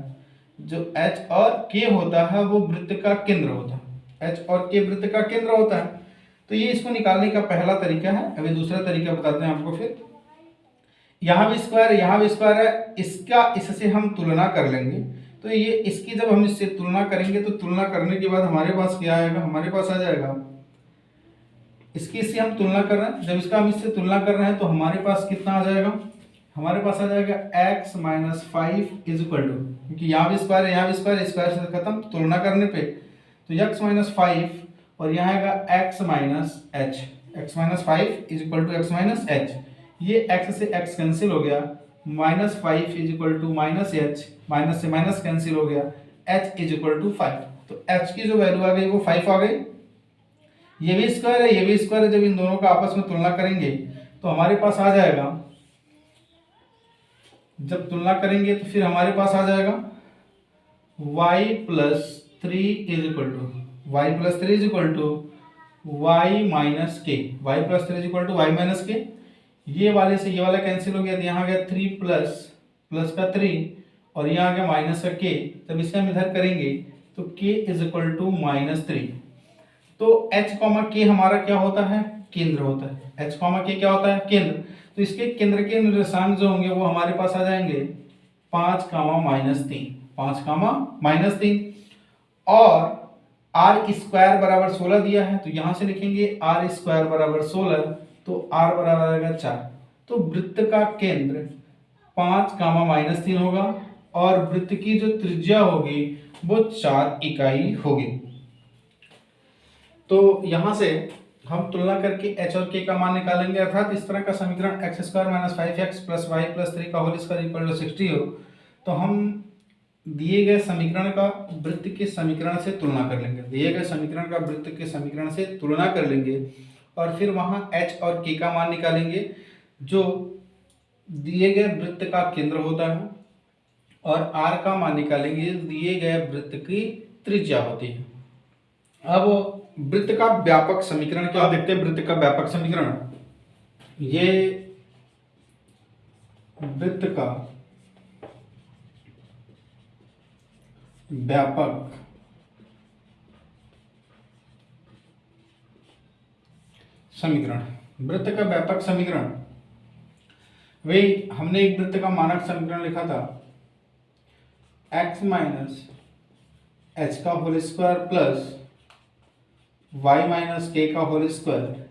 जो h और k होता है वो वृत्त का केंद्र होता है। h और k वृत्त का केंद्र होता है। तो ये इसको निकालने का पहला तरीका है। अभी दूसरा तरीका बताते हैं आपको। फिर यहाँ भी स्क्वायर है, इसका इससे हम तुलना कर लेंगे। तो ये इसकी जब हम इससे तुलना करेंगे तो तुलना करने के बाद हमारे पास क्या आएगा, हमारे पास आ जाएगा, इसकी इससे हम तुलना कर रहे हैं, जब इसका हम इससे तुलना कर रहे हैं तो हमारे पास कितना आ जाएगा, हमारे पास आ जाएगा x minus 5 is equal to, क्योंकि यहाँ भी स्क्वायर है, यहाँ भी स्क्वायर, स्क्वायर से खत्म, तुलना करने पे तो x माइनस 5 और यहाँ आएगा x minus h, x minus 5 is equal to x minus h। ये x से x कैंसिल हो गया, minus 5 is equal to minus h, minus से माइनस कैंसिल हो गया, h इज इक्वल टू 5। तो h की जो वैल्यू आ गई वो 5 आ गई। ये भी स्क्वायर है, ये भी स्क्वायर है, जब इन दोनों का आपस में तुलना करेंगे तो हमारे पास आ जाएगा, जब तुलना करेंगे तो फिर हमारे पास आ जाएगा y plus 3 is equal to y plus 3 is equal to y minus K, y plus 3 is equal to y minus K. ये वाले से ये वाला कैंसिल हो गया, तो यहाँ आ गया 3 प्लस का 3 और यहाँ आ गया माइनस का k। जब इसे हम इधर करेंगे तो k is equal to minus 3। तो h कॉमा k हमारा क्या होता है, केंद्र होता है। h कॉमा k क्या होता है, केंद्र। तो इसके केंद्र के निर्देशांक जो होंगे वो हमारे पास आ जाएंगे 5 कामा माइनस 3, 5 कामा माइनस 3। और r स्क्वायर बराबर 16 दिया है, तो यहाँ से लिखेंगे r स्क्वायर बराबर 16, तो r बराबर आएगा 4। तो वृत्त का केंद्र 5 कामा माइनस 3 होगा और वृत्त की जो त्रिज्या होगी वो 4 इकाई होगी। तो यहाँ से हम तुलना करके h और k का मान निकालेंगे। अर्थात इस तरह का समीकरण x square minus 5x plus Y plus 3 का होल स्क्वायर इक्वल टू 60 हो, तो हम दिए गए समीकरण का वृत्त के समीकरण से तुलना कर लेंगे, दिए गए समीकरण का वृत्त के समीकरण से तुलना कर लेंगे और फिर वहां h और k का मान निकालेंगे जो दिए गए वृत्त का केंद्र होता है, और r का मान निकालेंगे दिए गए वृत्त की त्रिज्या होती है। अब वृत्त का व्यापक समीकरण क्या देखते हैं। वृत्त का व्यापक समीकरण, ये वृत्त का व्यापक समीकरण, वृत्त का व्यापक समीकरण, वही हमने एक वृत्त का मानक समीकरण लिखा था x माइनस एच का whole square plus Y minus के का whole square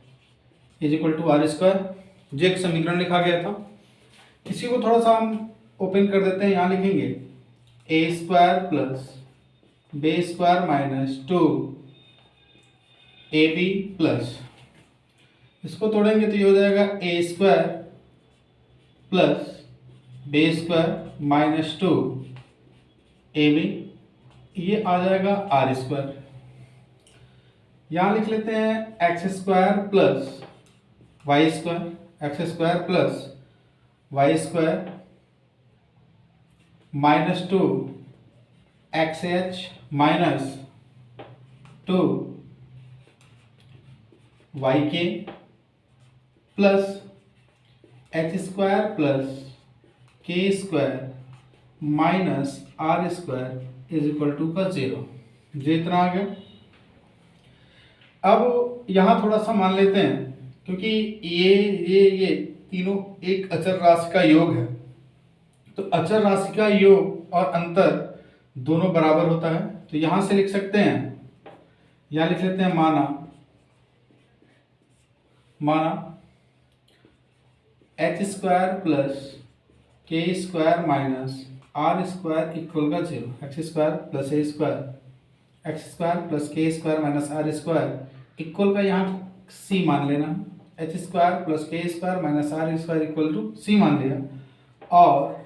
is equal to R square, जो एक समीकरण लिखा गया था। इसी को थोड़ा सा हम ओपन कर देते हैं। यहाँ लिखेंगे a square plus b square minus 2ab plus, इसको तोड़ेंगे तो ये हो जाएगा a square plus b square minus 2ab, ये आ जाएगा आर स्क्वायर। यहाँ लिख लेते हैं X square plus Y square, x square plus Y square minus 2 X H minus 2 Y K plus H square plus के square minus are square is equal to का 0, इतना आ गया। अब यहाँ थोड़ा सा मान लेते हैं, क्योंकि ये तीनों एक अचर राशि का योग है, तो अचर राशि का योग और अंतर दोनों बराबर होता है। तो यहाँ से लिख सकते हैं, यहाँ लिख लेते हैं माना एच स्क्वायर प्लस के square minus are square equal का 0, x square plus a square, x square plus के square minus are square equal का यहाँ सी मान लेना, एच स्क्वायर प्लस के square minus are square equal to c मान लिया, और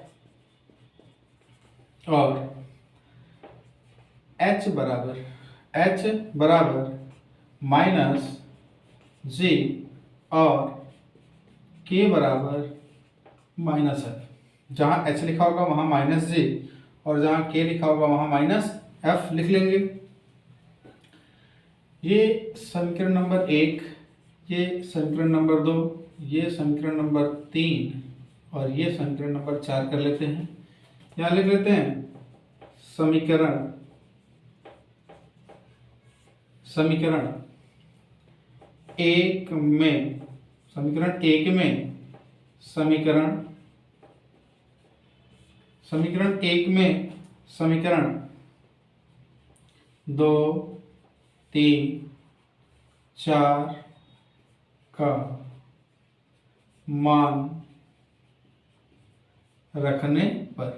h बराबर माइनस जी और k बराबर माइनस एफ। जहाँ h लिखा होगा वहाँ माइनस जी और जहाँ k लिखा होगा वहाँ माइनस एफ लिख लेंगे। ये समीकरण नंबर 1, ये समीकरण नंबर 2, ये समीकरण नंबर 3 और ये समीकरण नंबर 4 कर लेते हैं। यहाँ लिख लेते हैं समीकरण एक में समीकरण 1 में समीकरण 2, 3, 4 का मान रखने पर,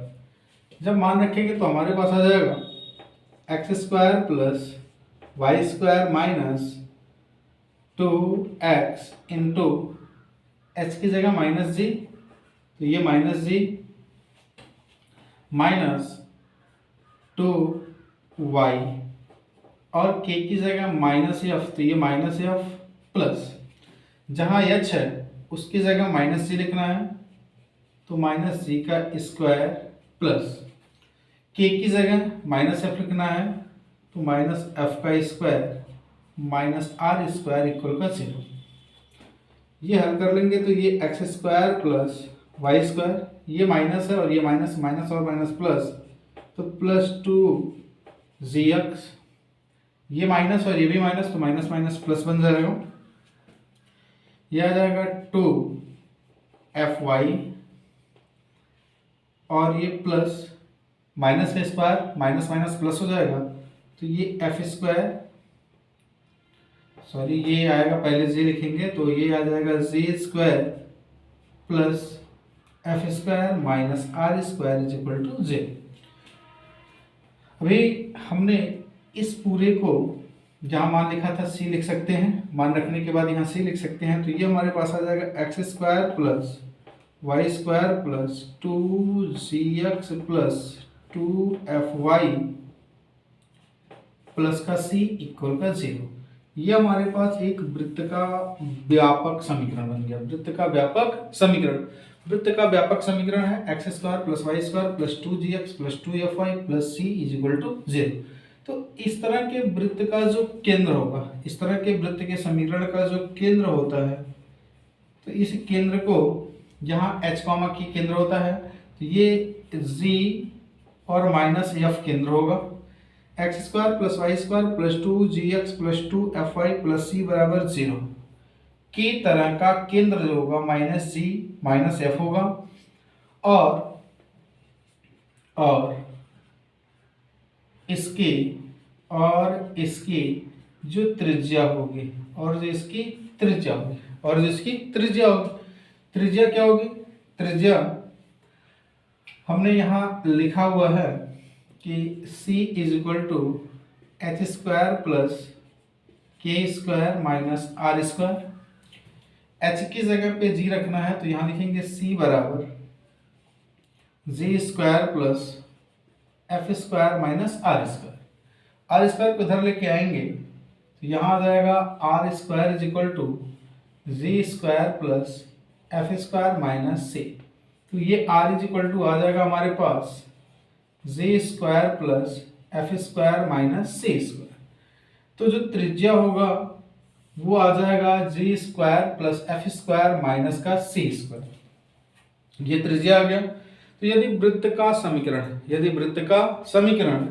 जब मान रखेंगे तो हमारे पास आ जाएगा X square plus Y square minus 2x into H की जगह माइनस जी, तो ये माइनस जी माइनस 2y और k की जगह माइनस एफ, तो ये माइनस एफ प्लस जहाँ h है उसकी जगह माइनस जी लिखना है, तो माइनस जी का स्क्वायर प्लस k की जगह माइनस एफ लिखना है, तो माइनस एफ का square minus are square equal का 0। ये हल कर लेंगे तो ये X square plus Y square, ये माइनस है और ये माइनस, माइनस और माइनस प्लस, तो प्लस 2gx, ये माइनस और ये भी माइनस, तो माइनस माइनस प्लस बन जाएगा। ये आ जाएगा 2fy और ये प्लस माइनस का स्क्वायर, माइनस माइनस प्लस हो जाएगा, तो ये एफ स्क्वायर, सॉरी ये आएगा पहले जी लिखेंगे, तो ये आ जाएगा g square plus F square minus are square is equal to j. अभी हमने इस पूरे को जहाँ मान लिखा था सी लिख सकते हैं, मान रखने के बाद यहाँ सी लिख सकते हैं, तो ये हमारे पास आ जाएगा X square plus Y square plus 2gx plus 2fy plus का c इक्वल का 0। ये हमारे पास एक वृत्त का व्यापक समीकरण बन गया। वृत्त का व्यापक समीकरण, वृत्त का व्यापक समीकरण है X square plus Y square plus 2gx plus 2fy plus c is equal to 0। तो इस तरह के वृत्त का जो केंद्र होगा, इस तरह के वृत्त के समीकरण का जो केंद्र होता है, तो इस केंद्र को यहाँ h कॉमा की केंद्र होता है, तो ये g और माइनस f केंद्र होगा। X square plus Y square plus 2gx plus 2fy plus c बराबर 0 की तरह का केंद्र जो होगा माइनस g माइनस f होगा, और इसकी जो त्रिज्या होगी, और जो इसकी त्रिज्या होगी, और जो इसकी त्रिज्या होगी, त्रिज्या क्या होगी? त्रिज्या हमने यहाँ लिखा हुआ है कि c is equal to h square plus के square minus are square. h की जगह पे g रखना है, तो यहाँ लिखेंगे c बराबर g square plus F square minus are square. R square को इधर लेके आएंगे तो यहाँ आ जाएगा are square is equal to g square plus F square minus c. तो ये आर इज इक्वल टू आ जाएगा हमारे पास g square plus F square minus c square. तो जो त्रिज्या होगा वो आ जाएगा g square plus F square minus का सी स्क्वायर। ये त्रिज्या आ गया। तो यदि वृत्त का समीकरण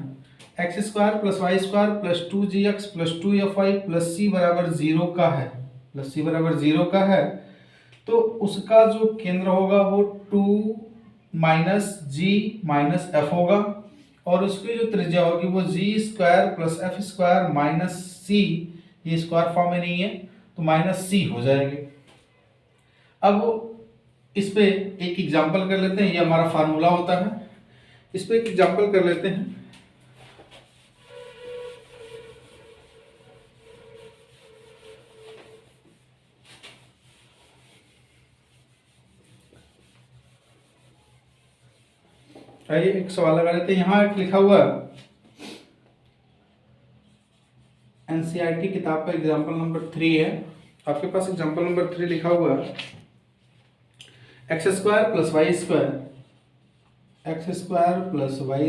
X square plus Y square plus 2gx plus 2fy plus c बराबर 0 का है, तो उसका जो केंद्र होगा वो 2 माइनस जी माइनस एफ होगा, और उसकी जो त्रिज्या होगी वो g square plus F square minus c, ये स्क्वायर फॉर्म में नहीं है तो माइनस सी हो जाएगी। अब इस पे एक एग्जांपल कर लेते हैं, ये हमारा फार्मूला होता है। इस पे एक एग्जांपल कर लेते हैं। आइए एक सवाल लगा लेते हैं। यहाँ एक लिखा हुआ एनसीईआरटी किताब का एग्जाम्पल नंबर 3 है। आपके पास एग्जाम्पल नंबर 3 लिखा हुआ है X square plus Y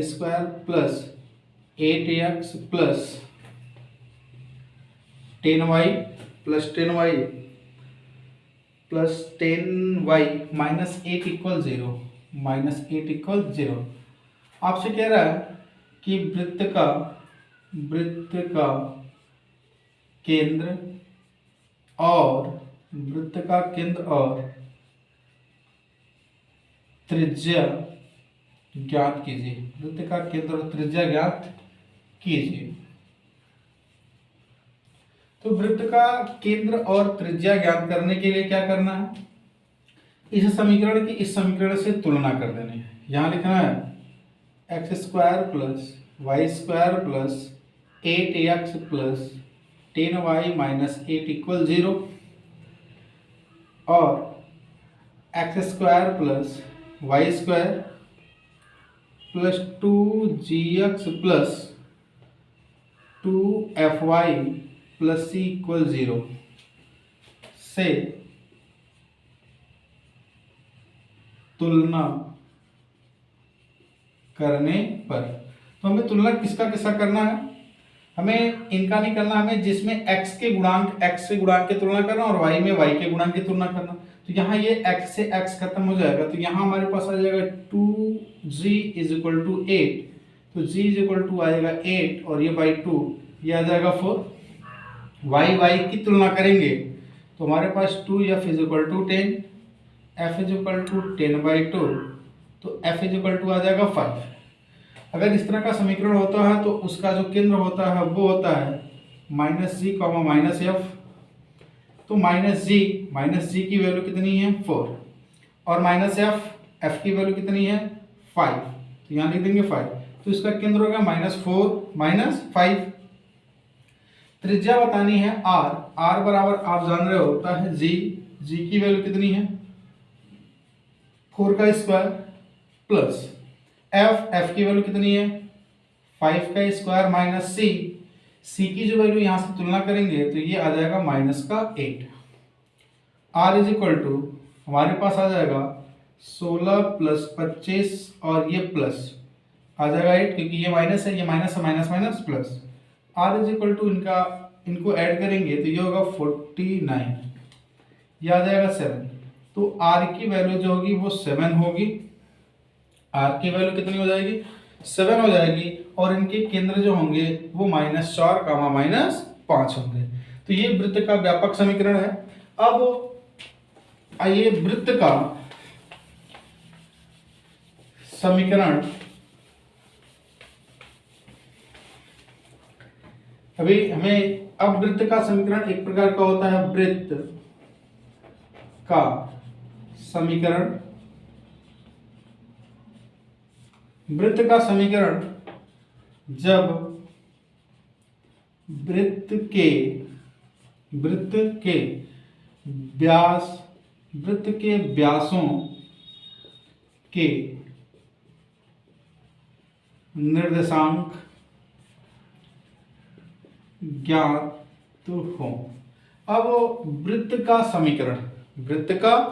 square plus 8x plus 10y plus 10y minus 8 equal 0। आपसे कह रहा है कि वृत्त का केंद्र और त्रिज्या ज्ञात कीजिए। वृत्त का केंद्र और त्रिज्या ज्ञात कीजिए। तो वृत्त का केंद्र और त्रिज्या ज्ञात करने के लिए क्या करना है? इस समीकरण की इस समीकरण से तुलना कर देनी है। यहाँ लिखना है X square plus Y square plus 8x plus 10y minus 8 equal 0, और X square plus Y square plus 2gx plus 2fy plus c equal 0 से तुलना करने पर। तो हमें तुलना किसका करना है? हमें इनका नहीं करना, हमें जिसमें x से गुणांक की तुलना करना और y में y के गुणांक की तुलना करना। तो यहाँ ये x से x खत्म हो जाएगा, तो यहाँ हमारे पास आ जाएगा 2g इज इक्वल टू 8, तो g इज इक्वल टू आएगा 8 और ये बाई 2, ये आ जाएगा 4। y की तुलना करेंगे तो हमारे पास 2f is equal to 10, f is equal to 10/2, तो f इज इक्वल टू आ जाएगा 5। अगर इस तरह का समीकरण होता है तो उसका जो केंद्र होता है वो होता है माइनस जी कॉमा माइनस एफ। तो माइनस जी की वैल्यू कितनी है 4, और माइनस एफ की वैल्यू कितनी है 5, तो यहाँ लिख देंगे 5। तो इसका केंद्र होगा -4 -5। त्रिज्या बतानी है r बराबर आप जान रहे होता है जी की वैल्यू कितनी है 4 का स्क्वायर प्लस एफ की वैल्यू कितनी है 5 का स्क्वायर माइनस सी की जो वैल्यू यहाँ से तुलना करेंगे तो ये आ जाएगा -8। आर इज इक्वल टू हमारे पास आ जाएगा 16 + 25 और ये प्लस आ जाएगा 8, क्योंकि ये माइनस है, ये माइनस है, minus minus plus. R is equal to इनको ऐड करेंगे तो ये होगा 49, ये आ जाएगा 7। तो आर की वैल्यू जो होगी वो 7 होगी। आर की वैल्यू कितनी हो जाएगी 7 हो जाएगी, और इनके केंद्र जो होंगे वो -4, -5 होंगे। तो ये वृत्त का व्यापक समीकरण है। अब आइए वृत्त का समीकरण, अभी हमें अब वृत्त का समीकरण एक प्रकार का होता है वृत्त का समीकरण। वृत्त का समीकरण जब वृत्त के व्यासों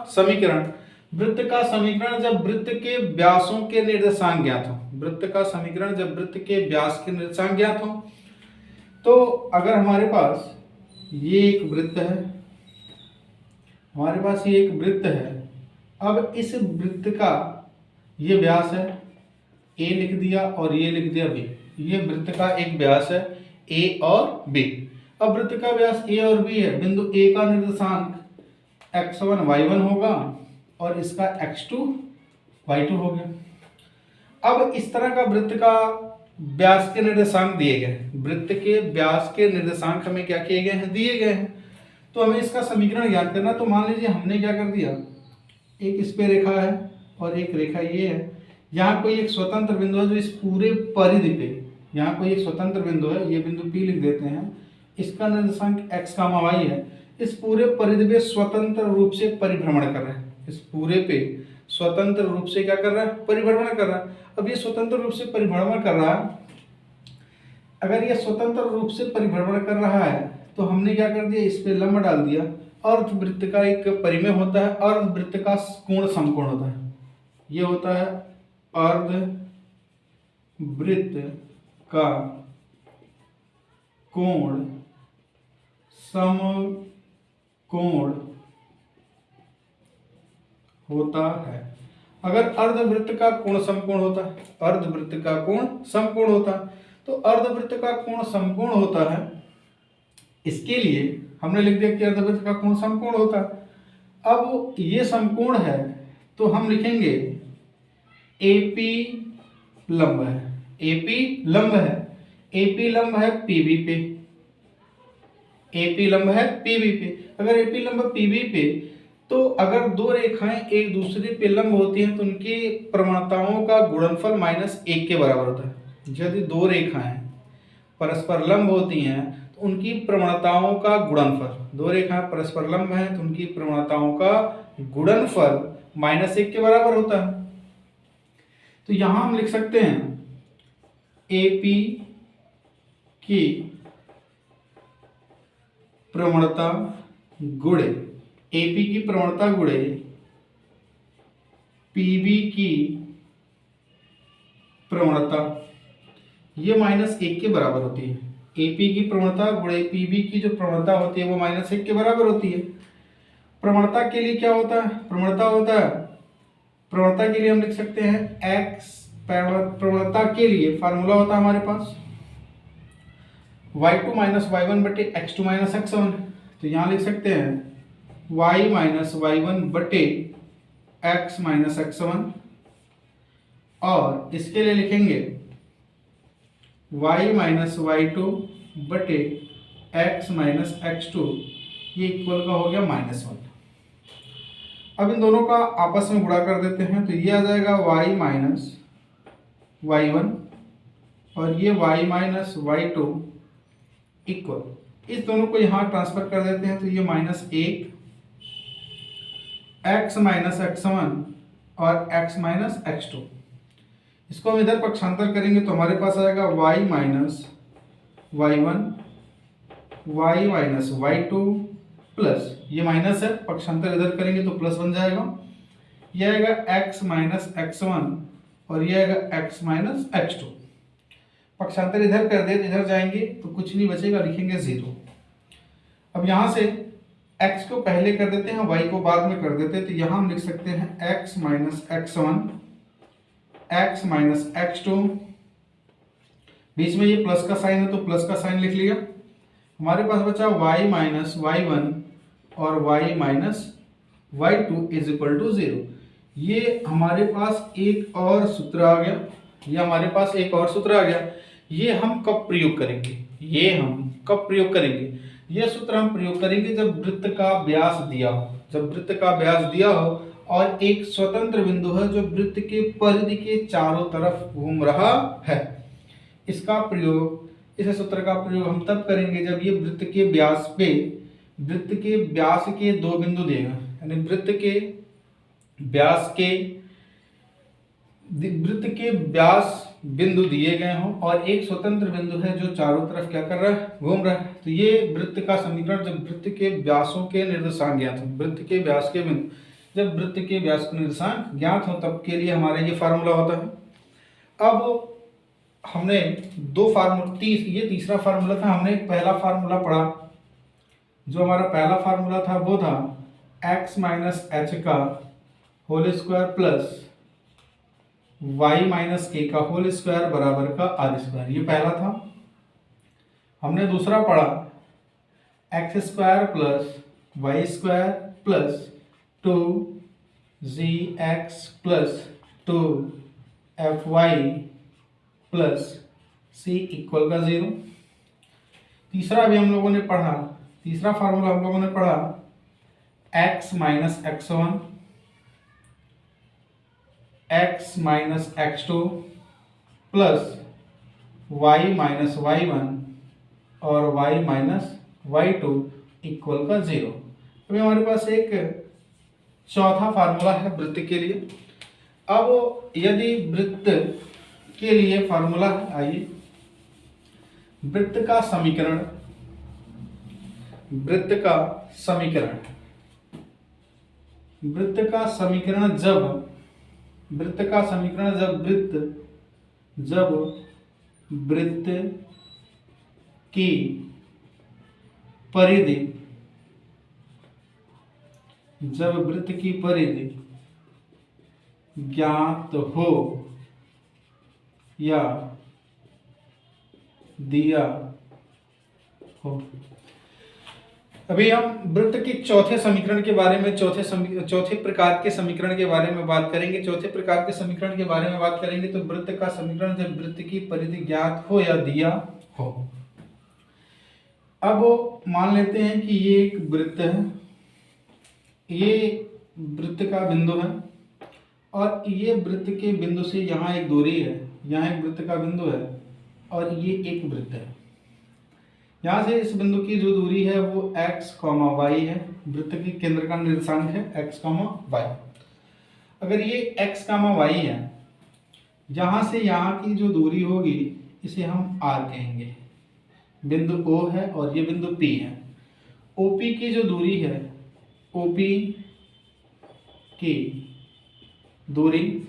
के निर्देशांक ज्ञात हो। अब वृत्त का समीकरण जब वृत्त के व्यासों के निर्देशांक ज्ञात हो। वृत्त का समीकरण जब वृत्त के व्यास के निर्देशांक ज्ञात हो। तो अगर हमारे पास ये एक वृत्त है, अब इस वृत्त का ये व्यास है a लिख दिया और ये लिख दिया b। ये वृत्त का एक व्यास है a और b। अब वृत्त का व्यास a और b है, बिंदु a का निर्देशांक x1 y1 होगा और इसका x2 y2 हो गया। अब इस तरह का वृत्त का व्यास के निर्देशांक दिए गए, वृत्त के व्यास के निर्देशांक हमें क्या किए गए हैं, दिए गए हैं। तो हमें इसका समीकरण ज्ञात करना। तो मान लीजिए हमने क्या कर दिया, एक इस पे रेखा है और एक रेखा ये है। यहाँ कोई एक स्वतंत्र बिंदु है जो इस पूरे परिधि पे, यहाँ कोई एक स्वतंत्र बिंदु है, ये बिंदु P लिख देते हैं, इसका निर्देशांक x, y है। इस पूरे परिधि पे स्वतंत्र रूप से परिभ्रमण कर रहा है। इस पूरे पे स्वतंत्र रूप से क्या कर रहा है, परिभ्रमण कर रहा है। अब ये स्वतंत्र रूप से परिभ्रमण कर रहा है, अगर ये स्वतंत्र रूप से परिभ्रमण कर रहा है तो हमने क्या कर दिया, इस पे लंब डाल दिया। अर्धवृत्त का एक परिमेय होता है, अर्धवृत्त का कोण समकोण होता है। ये होता है अर्धवृत्त का कोण समकोण होता है। अगर अर्धवृत्त का कोण समकोण होता है, अर्धवृत्त का कोण समकोण होता है, तो अर्धवृत्त का कोण समकोण होता है, इसके लिए हमने लिख दिया कि अर्धवृत्त का कोण समकोण होता है। अब ये समकोण है तो हम लिखेंगे AP लंब है, AP लंब है, AP लंब है PB पे, AP लंब है PB पे। अगर AP लंब PB पे, तो अगर दो रेखाएं एक दूसरे पे लंब होती हैं तो उनकी प्रवणताओं का गुणनफल -1 के बराबर होता है। यदि दो रेखाएं परस्पर लंब होती हैं तो उनकी प्रवणताओं का गुणनफल, दो रेखाएं परस्पर लंब हैं तो उनकी प्रवणताओं का गुणनफल -1 के बराबर होता है। तो यहां हम लिख सकते हैं AP की प्रवणता गुणे AP की प्रवणता गुणे PB की प्रवणता, ये -1 के बराबर होती है। AP की प्रवणता गुणे PB की जो प्रवणता होती है वो -1 के बराबर होती है। प्रवणता के लिए क्या होता है, प्रवणता के लिए हम लिख सकते हैं x, प्रवणता के लिए फार्मूला होता है हमारे पास y2 - y1 बटे x2 - x1। तो यहाँ लिख सकते हैं y - y1 बटे x - x1, और इसके लिए लिखेंगे y - y2 बटे x - x2, ये इक्वल का हो गया -1। अब इन दोनों का आपस में गुणा कर देते हैं तो ये आ जाएगा y - y1 और ये y - y2 इक्वल, इस दोनों को यहाँ ट्रांसफर कर देते हैं तो ये -1 x - x1 और x - x2, इसको हम इधर पक्षांतर करेंगे तो हमारे पास आएगा y minus y1 y minus y2 plus, ये माइनस है, पक्षांतर इधर करेंगे तो प्लस बन जाएगा। ये आएगा x माइनस x1 और ये आएगा x माइनस x2। पक्षांतर इधर कर दे तो इधर जाएंगे तो कुछ नहीं बचेगा, लिखेंगे 0। अब यहाँ से x को पहले कर देते हैं, y को बाद में कर देते हैं, तो यहाँ हम लिख सकते हैं x minus x1 x minus x2, बीच में ये प्लस का साइन है तो प्लस का साइन लिख लिया। हमारे पास बचा y माइनस y1 और y minus y2 is equal to 0। ये हमारे पास एक और सूत्र आ गया, ये हमारे पास एक और सूत्र आ गया। ये हम कब प्रयोग करेंगे, ये हम कब प्रयोग करेंगे? ये सूत्र हम प्रयोग करेंगे जब वृत्त का व्यास दिया हो, जब वृत्त का व्यास दिया हो और एक स्वतंत्र बिंदु है जो वृत्त के परिधि के चारों तरफ घूम रहा है। इसका प्रयोग, इस सूत्र का प्रयोग हम तब करेंगे जब ये वृत्त के व्यास पे, वृत्त के व्यास के दो बिंदु देगा, यानी वृत्त के व्यास बिंदु दिए गए हों और एक स्वतंत्र बिंदु है जो चारों तरफ क्या कर रहा है, घूम रहा है। तो ये वृत्त का समीकरण जब वृत्त के व्यासों के निर्देशांक ज्ञात हो, वृत्त के व्यास के बिंदु, जब वृत्त के व्यास के निर्देशांक ज्ञात हो तब के लिए हमारा ये फार्मूला होता है। अब हमने दो फार्मूला, ये तीसरा फार्मूला था। हमने पहला फार्मूला पढ़ा, जो हमारा पहला फार्मूला था वो था x माइनस एच का whole square plus y minus के का होल स्क्वायर बराबर का आर स्क्वायर, ये पहला था। हमने दूसरा पढ़ा X square plus Y square plus 2gx plus 2fy plus c equal का 0। तीसरा भी हम लोगों ने पढ़ा, तीसरा फार्मूला हम लोगों ने पढ़ा x minus x1 x minus x2 plus y minus y1 और y माइनस y2 इक्वल का 0। अभी हमारे पास एक चौथा फार्मूला है वृत्त के लिए। अब यदि वृत्त के लिए फार्मूला, आइए वृत्त का समीकरण, वृत्त का समीकरण, वृत्त का समीकरण जब, वृत्त का समीकरण जब वृत्त की परिधि, जब वृत्त की परिधि ज्ञात हो या दिया हो। अभी हम वृत्त के चौथे समीकरण के बारे में, चौथे प्रकार के समीकरण के बारे में बात करेंगे। चौथे प्रकार के समीकरण के बारे में बात करेंगे तो वृत्त का समीकरण जब वृत्त की परिधि ज्ञात हो या दिया हो। अब मान लेते हैं कि ये एक वृत्त है, ये वृत्त का बिंदु है और ये वृत्त के बिंदु से यहाँ एक दूरी है, यहाँ एक वृत्त का बिंदु है और ये एक वृत्त है। यहाँ से इस बिंदु की जो दूरी है वो x, y है, वृत्त के केंद्र का निर्देशांक है x, y। अगर ये x, y है, यहाँ से यहाँ की जो दूरी होगी इसे हम r कहेंगे। बिंदु O है और ये बिंदु P है। OP की जो दूरी है, OP की दूरी,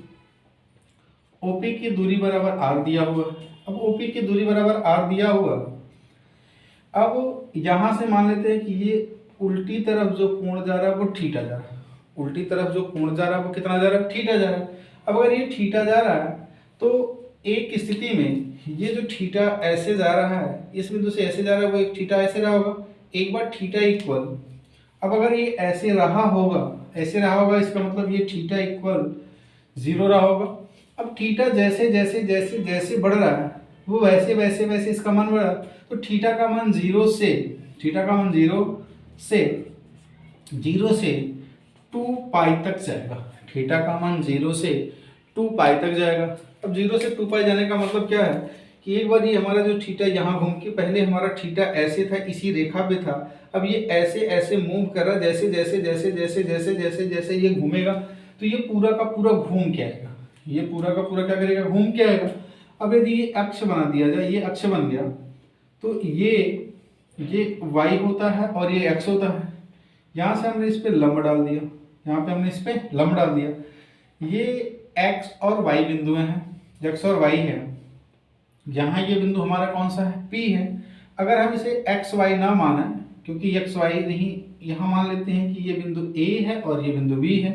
OP की दूरी बराबर r दिया हुआ। अब OP की दूरी बराबर r दिया हुआ, अब यहाँ से मान लेते हैं कि ये उल्टी तरफ जो कोण जा रहा है वो थीटा जा रहा है, उल्टी तरफ जो कोण जा रहा है वो कितना जा रहा है, थीटा जा रहा है। अब अगर ये थीटा जा रहा है तो एक स्थिति में ये जो थीटा ऐसे जा रहा है, इस बिंदु से ऐसे जा रहा है, वो एक थीटा ऐसे रहा होगा, एक बार थीटा इक्वल, अब अगर ये ऐसे रहा होगा, ऐसे रहा होगा, इसका मतलब ये थीटा इक्वल 0 रहा होगा। अब थीटा जैसे जैसे जैसे जैसे बढ़ रहा है वो वैसे वैसे वैसे इसका मान बढ़ा, तो थीटा का मान 0 से, थीटा का मान 0 से 2 पाई तक जाएगा। थीटा का मान 0 से 2 पाई तक जाएगा। अब 0 से 2 पाई जाने का मतलब क्या है कि एक बार ये हमारा जो थीटा यहाँ घूम के, पहले हमारा थीटा ऐसे था, इसी रेखा पे था, अब ये ऐसे ऐसे मूव कर रहा है, जैसे जैसे जैसे जैसे जैसे जैसे जैसे ये घूमेगा तो ये पूरा का पूरा घूम के आएगा, ये पूरा का पूरा क्या करेगा, घूम के आएगा। अब यदि ये अक्ष बना दिया जाए, ये अक्ष बन गया, तो ये y होता है और ये x होता है। यहाँ से हमने इस पे लंब डाल दिया, यहाँ पे हमने इस पे लंब डाल दिया। ये x और y बिंदु हैं, x और y है। यहाँ ये बिंदु हमारा कौन सा है, P है। अगर हम इसे x y ना माने, क्योंकि x y नहीं, यहाँ मान लेते हैं कि ये बिंदु A है और ये बिंदु B है,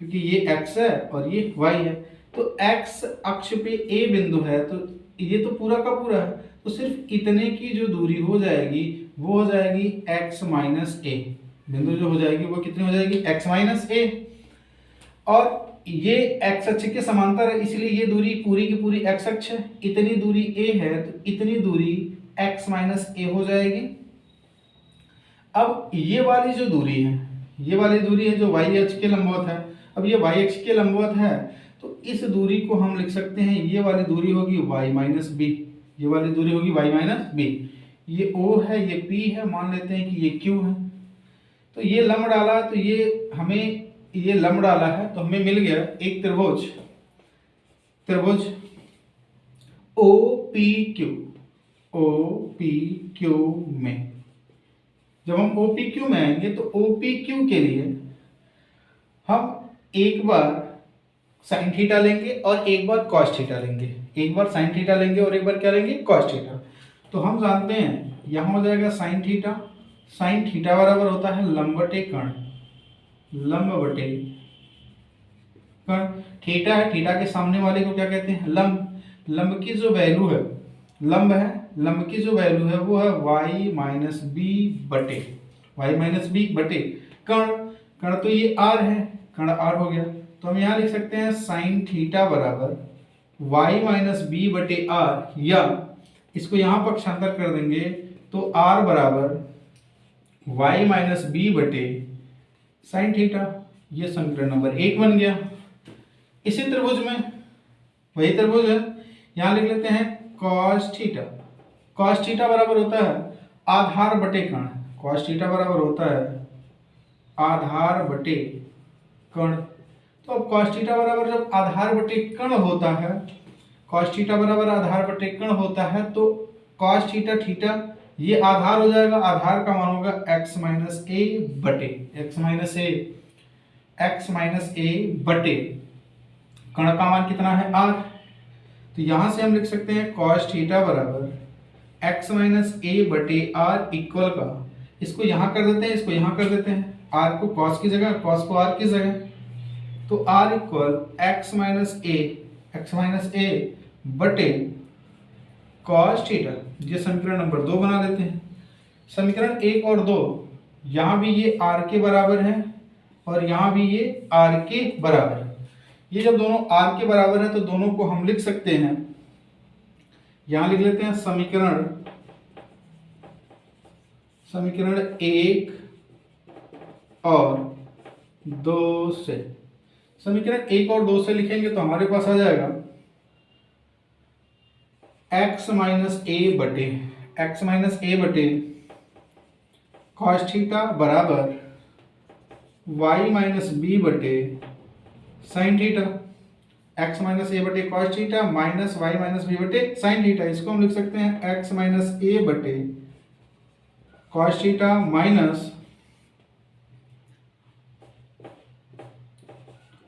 क्योंकि ये x है और ये y है। तो x अक्ष पे A बिंदु है, तो ये तो पूरा का पूरा है, तो सिर्फ इतने की जो दूरी हो जाएगी वो हो जाएगी x माइनस ए। बिंदु जो हो जाएगी वो कितनी हो जाएगी, x माइनस ए। और ये x अक्ष के समांतर है, इसलिए ये दूरी पूरी की पूरी x अक्ष है। इतनी दूरी a है, तो इतनी दूरी x माइनस ए हो जाएगी। अब ये वाली जो दूरी है, ये वाली दूरी है जो y अक्ष के लंबवत है। अब ये y अक्ष के लंबवत है, तो इस दूरी को हम लिख सकते हैं, ये वाली दूरी होगी y माइनस बी, ये वाली दूरी होगी y माइनस बी। ये O है, ये P है, मान लेते हैं कि ये Q है। तो ये लंब डाला, तो ये हमें ये लंब डाला है, तो हमें मिल गया एक त्रिभुज, त्रिभुज OPQ। OPQ में जब हम OPQ में आएंगे, तो OPQ के लिए हम एक बार साइन थीटा लेंगे और एक बार कॉस थीटा लेंगे। एक बार साइन थीटा लेंगे और एक बार क्या लेंगे, कॉस थीटा। तो हम जानते हैं यहाँ हो जाएगा साइन थीटा। साइन थीटा बराबर होता है लंब बटे कर्ण, लंब बटे कर्ण। थीटा है, थीटा के सामने वाले को क्या कहते हैं, लंब। लंब की जो वैल्यू है, लंब है, लंब की जो वैल्यू है वो है y माइनस बी बटे, y माइनस बी बटे कर्ण। कर्ण तो ये r है, कर्ण r हो गया। तो हम यहाँ लिख सकते हैं साइन थीटा बराबर y माइनस बी बटे आर, या इसको यहाँ पक्षांतर कर देंगे तो r बराबर y माइनस बी बटे साइन थीटा। ये समीकरण नंबर 1 बन गया। इसी त्रिभुज में वही त्रिभुज है, यहाँ लिख लेते हैं cos थीटा। cos थीटा बराबर होता है आधार बटे कर्ण। cos थीटा बराबर होता है आधार बटे कर्ण। तो अब cos थीटा बराबर जब आधार बटे कर्ण होता है, cos थीटा बराबर आधार बटे कर्ण होता है, तो cos थीटा थीटा ये आधार हो जाएगा, आधार का मान होगा x माइनस ए बटे x माइनस ए बटे कर्ण का मान कितना है r। तो यहां से हम लिख सकते हैं cos थीटा बराबर x माइनस ए बटे r इक्वल का, इसको यहां कर देते हैं, इसको यहां कर देते हैं, r को cos की जगह, cos को r की जगह, तो r इक्वल x माइनस ए बटे cos थीटा। ये समीकरण नंबर 2 बना देते हैं। समीकरण 1 और 2, यहाँ भी ये r के बराबर है और यहाँ भी ये r के बराबर है। ये जब दोनों r के बराबर है तो दोनों को हम लिख सकते हैं, यहाँ लिख लेते हैं समीकरण 1 और 2 से। समीकरण 1 और 2 से लिखेंगे तो हमारे पास आ जाएगा x माइनस ए बटे cos थीटा बराबर y माइनस बी बटे साइन थीटा। x माइनस ए बटे cos theta minus y minus B बटे साइन थीटा। इसको हम लिख सकते हैं x माइनस ए बटे cos theta minus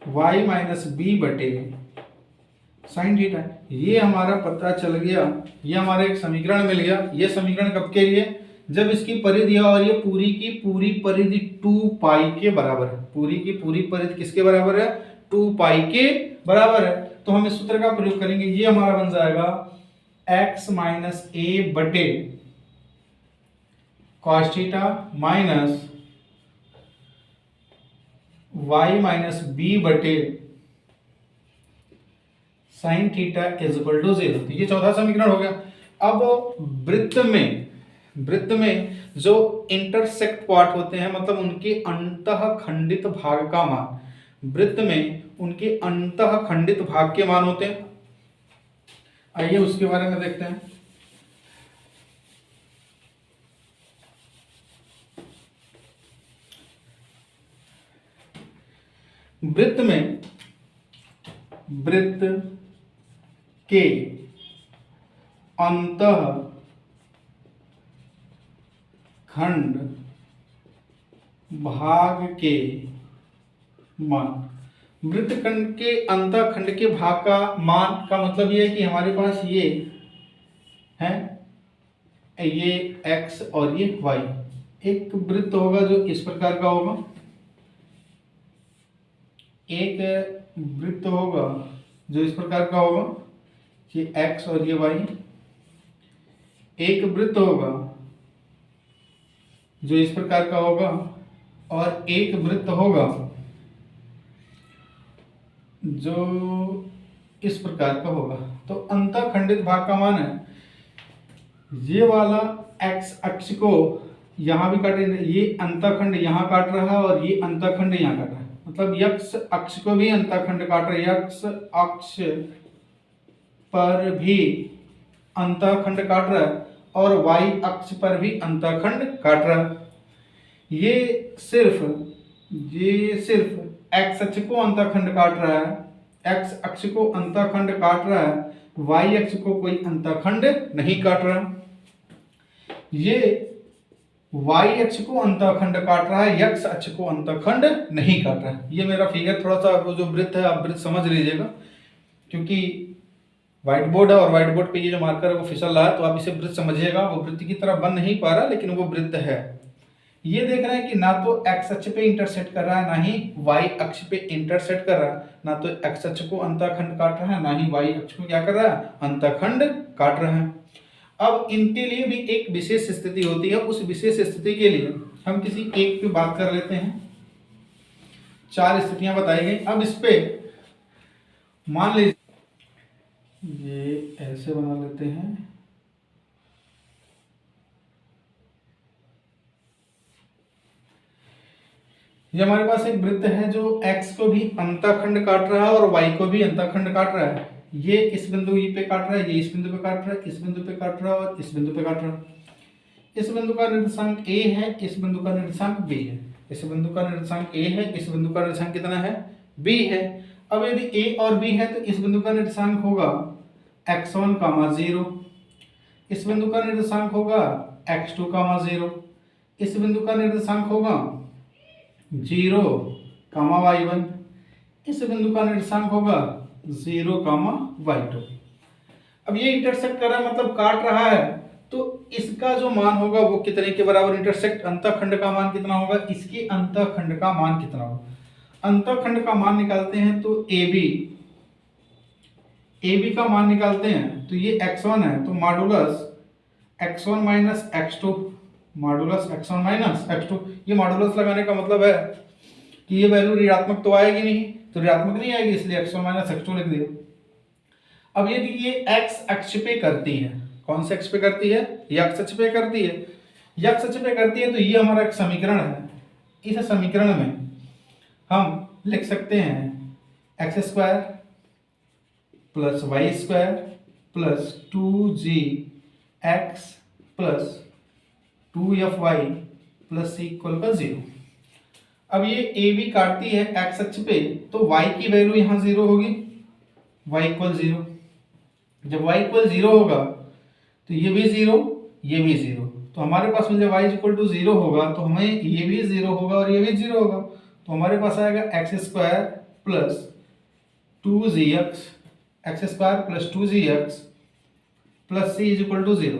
y minus B बटे साइन थीटा। ये हमारा पता चल गया, ये हमारा एक समीकरण मिल गया। ये समीकरण कब के लिए, जब इसकी परिधि और ये पूरी की पूरी परिधि 2 पाई के बराबर है। पूरी की पूरी परिधि किसके बराबर है, 2 पाई के बराबर है। तो हम इस सूत्र का प्रयोग करेंगे, ये हमारा बन जाएगा x माइनस ए बटे cos theta minus y minus B बटे sine theta is equal to 0। तो ये चौथा समीकरण हो गया। अब वृत्त में जो इंटरसेक्ट पार्ट होते हैं, मतलब उनके अंतः खंडित भाग का मान, वृत्त में उनके अंतः खंडित भाग के मान होते हैं। आइए उसके बारे में देखते हैं। वृत्त के अंतः खंड भाग के मान। वृत्तखंड के अंतः खंड के भाग का मान का मतलब ये है कि हमारे पास ये है, ये x और ये y। एक वृत्त होगा जो इस प्रकार का होगा, एक वृत्त होगा जो इस प्रकार का होगा, ये x और ये y। एक वृत्त होगा जो इस प्रकार का होगा, और एक वृत्त होगा जो इस प्रकार का होगा। तो अंतःखंडित भाग का मान है, ये वाला x अक्ष को यहाँ भी काटे, ये अंतःखंड यहाँ काट रहा है और ये अंतःखंड यहाँ काट रहा है, मतलब x अक्ष को भी अंतःखंड काट रहा है, x अक्ष पर भी अंतःखंड काट रहा है और y अक्ष पर भी अंतःखंड काट रहा है। ये सिर्फ x अक्ष को अंतःखंड काट रहा है, x अक्ष को अंतःखंड काट रहा है, y अक्ष को कोई अंतःखंड नहीं काट रहा। ये y अक्ष को अंतःखंड काट रहा है, x अक्ष को अंतःखंड नहीं काट रहा है। ये मेरा फिगर थोड़ा सा वो जो वृत्त है आप वृत्त समझ लीजिएगा, क्योंकि व्हाइट बोर्ड है और व्हाइट बोर्ड पे ये जो मार्कर है वो फिसल रहा है, तो आप इसे वृत्त समझिएगा। वो वृत्त की तरह बन नहीं पा रहा, लेकिन वो वृत्त है। ये देख रहे हैं कि ना तो x अक्ष पे इंटरसेक्ट कर रहा है, ना ही y अक्ष पे इंटरसेक्ट कर रहा है। ना तो x अक्ष को अंतःखंड काट रहा है, ना ही y अक्ष को क्या कर रहा है, अंतःखंड काट रहा है। अब इनके लिए भी एक विशेष स्थिति होती है, उस विशेष स्थिति के लिए हम किसी एक पे बात कर लेते हैं। 4 स्थितियां बताई गई। अब इस पे मान लीजिए ये ऐसे बना लेते हैं, ये हमारे पास एक वृत्त है जो x को भी अंतःखंड काट रहा है और y को भी अंतःखंड काट रहा है। ये इस बिंदु पे काट रहा है, ये इस बिंदु पे काट रहा है, इस बिंदु पे काट रहा है और इस बिंदु पे काट रहा है। इस बिंदु का निर्देशांक a है, इस बिंदु का निर्देशांक b है। इस बिंदु का निर्देशांक a है, इस बिंदु का निर्देशांक कितना है, b है। अब यदि a और b है तो इस बिंदु का निर्देशांक होगा x1, 0। इस बिंदु का निर्देशांक होगा x2, 0। इस बिंदु का निर्देशांक होगा 0, y1। इस बिंदु का निर्देशांक होगा 0, y2। अब ये इंटरसेक्ट कर रहा है, मतलब काट रहा है, तो इसका जो मान होगा वो कितने के बराबर, इंटरसेक्ट अंतःखंड का मान कितना होगा, इसके अंतःखंड का मान कितना होगा। अंतःखंड का मान निकालते हैं तो AB का मान निकालते हैं तो ये x1 है, तो modulus x1 minus x2, modulus x1 minus x2। ये मॉडुलस लगाने का मतलब है कि ये वैल्यू ऋणात्मक तो आएगी नहीं, तो ऋणात्मक नहीं आएगी, इसलिए x1 माइनस x2 लिख दिया। अब यदि ये x अक्ष पे करती है, कौन से अक्ष पे करती है, ये x अक्ष पे करती है, ये x अक्ष पे करती है, तो ये हमारा एक समीकरण है। इस समीकरण में हम लिख सकते हैं x square plus Y square plus 2gx plus 2fy plus c equal का 0। अब ये ए बी काटती है x अक्ष पे, तो y की वैल्यू यहाँ 0 होगी, y इक्वल 0। जब y इक्वल 0 होगा तो ये भी 0, ये भी 0, तो हमारे पास में जब y इक्वल टू 0 होगा तो हमें ये भी 0 होगा और ये भी 0 होगा, तो हमारे पास आएगा X square plus 2gx, X square plus 2gx plus c is equal to 0।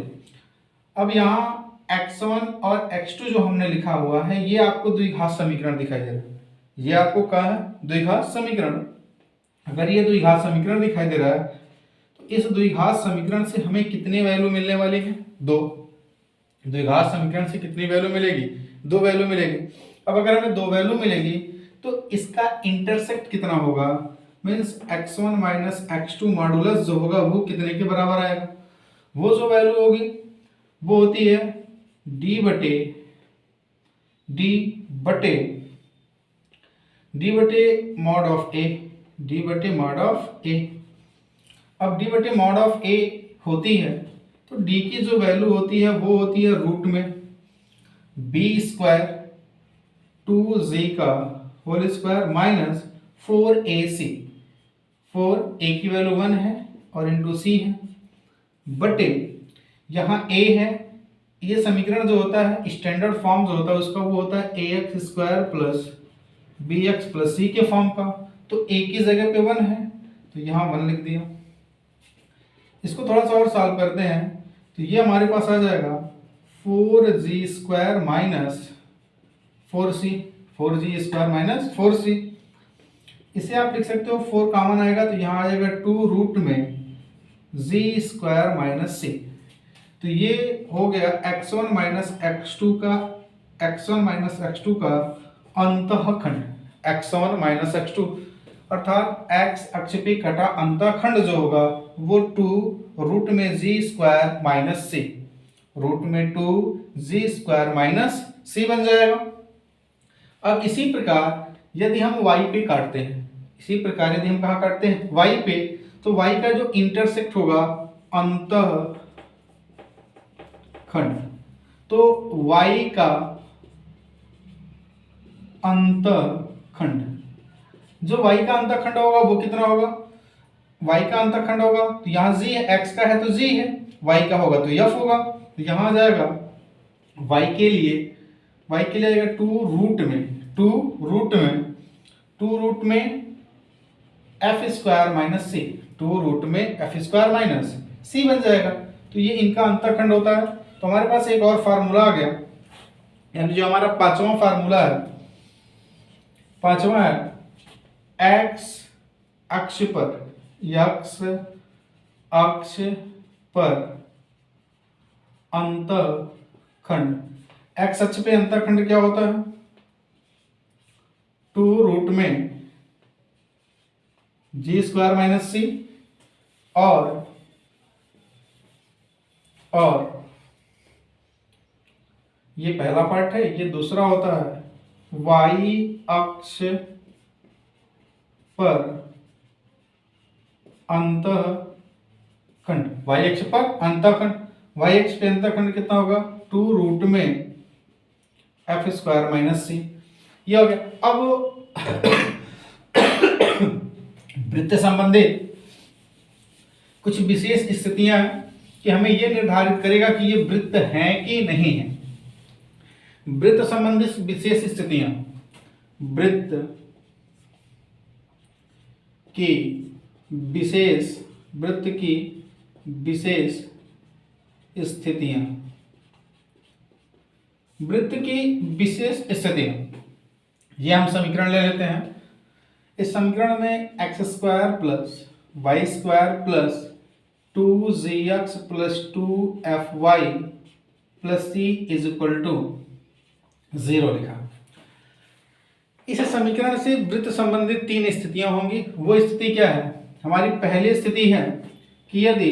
अब यहाँ x1 और x2 जो हमने लिखा हुआ है ये आपको द्विघात समीकरण दिखाई दे रहा है। ये आपको क्या है, द्विघात समीकरण। अगर ये द्विघात समीकरण दिखाई दे रहा है तो इस द्विघात समीकरण से हमें कितनी वैल्यू मिलने वाली है, 2। द्विघात समीकरण से कितनी वैल्यू मिलेगी, 2 वैल्यू मिलेगी। अब अगर हमें 2 वैल्यू मिलेगी तो इसका इंटरसेक्ट कितना होगा, means x1 minus x2 modulus जो होगा वो कितने के बराबर आएगा। वो जो वैल्यू होगी वो होती है d बटे मॉड ऑफ a, d बटे मॉड ऑफ a। अब d बटे मॉड ऑफ a होती है तो d की जो वैल्यू होती है वो होती है रूट में b स्क्वायर 2g का होल स्क्वायर माइनस 4ac 4 ए की वैल्यू 1 है और इंटू सी है, बटे यहाँ ए है। ये समीकरण जो होता है स्टैंडर्ड फॉर्म जो होता है उसका वो होता है a x square plus b x plus c के फॉर्म का। तो ए की जगह पे 1 है तो यहाँ 1 लिख दिया। इसको थोड़ा सा और सॉल्व करते हैं तो ये हमारे पास आ जाएगा 4g square minus 4c, 4g square minus 4c। इसे आप लिख सकते हो 4 कॉमन आएगा तो यहाँ आ जाएगा 2 रूट में g स्क्वायर माइनस c। तो ये हो गया x1 माइनस x2 का अंतःखंड, x1 माइनस x2 अर्थात x अक्ष पे कटा अंतःखंड जो होगा वो 2 रूट में g square minus c, root में 2g स्क्वायर माइनस c बन जाएगा। अब इसी प्रकार यदि हम y पे काटते हैं, इसी प्रकार यदि हम कहाँ काटते हैं y पे, तो y का जो इंटरसेक्ट होगा अंतःखंड, तो y का अंतःखंड, जो y का अंतःखंड होगा वो कितना होगा, y का अंतःखंड होगा तो यहाँ z है, x का है तो z है, y का होगा तो f होगा। तो यहाँ आ जाएगा y के लिए आएगा 2 रूट में f स्क्वायर माइनस सी, 2 रूट में f स्क्वायर माइनस सी बन जाएगा। तो ये इनका अंतःखंड होता है। तो हमारे पास एक और फार्मूला आ गया, यानी जो हमारा पांचवा फार्मूला है, पांचवा है x अक्ष पर अंतःखंड। x अक्ष पे अंतःखंड क्या होता है 2 रूट में जी स्क्वायर माइनस सी और ये पहला पार्ट है। ये दूसरा होता है y अक्ष पर अंतःखंड, y अक्ष पर अंतःखंड, y अक्ष पे अंतःखंड कितना होगा 2 रूट में f स्क्वायर माइनस सी। ये हो गया। अब वृत्त संबंधित कुछ विशेष स्थितियां कि हमें यह निर्धारित करेगा कि ये वृत्त हैं कि नहीं है। वृत्त संबंधित विशेष स्थितियां, वृत्त की विशेष स्थितियां, वृत्त की विशेष स्थितियां, ये हम समीकरण ले लेते हैं। इस समीकरण में X square plus Y square plus 2gx plus 2fy plus c is equal to 0 लिखा। इस समीकरण से वृत्त संबंधित 3 स्थितियां होंगी। वो स्थिति क्या है, हमारी पहली स्थिति है कि यदि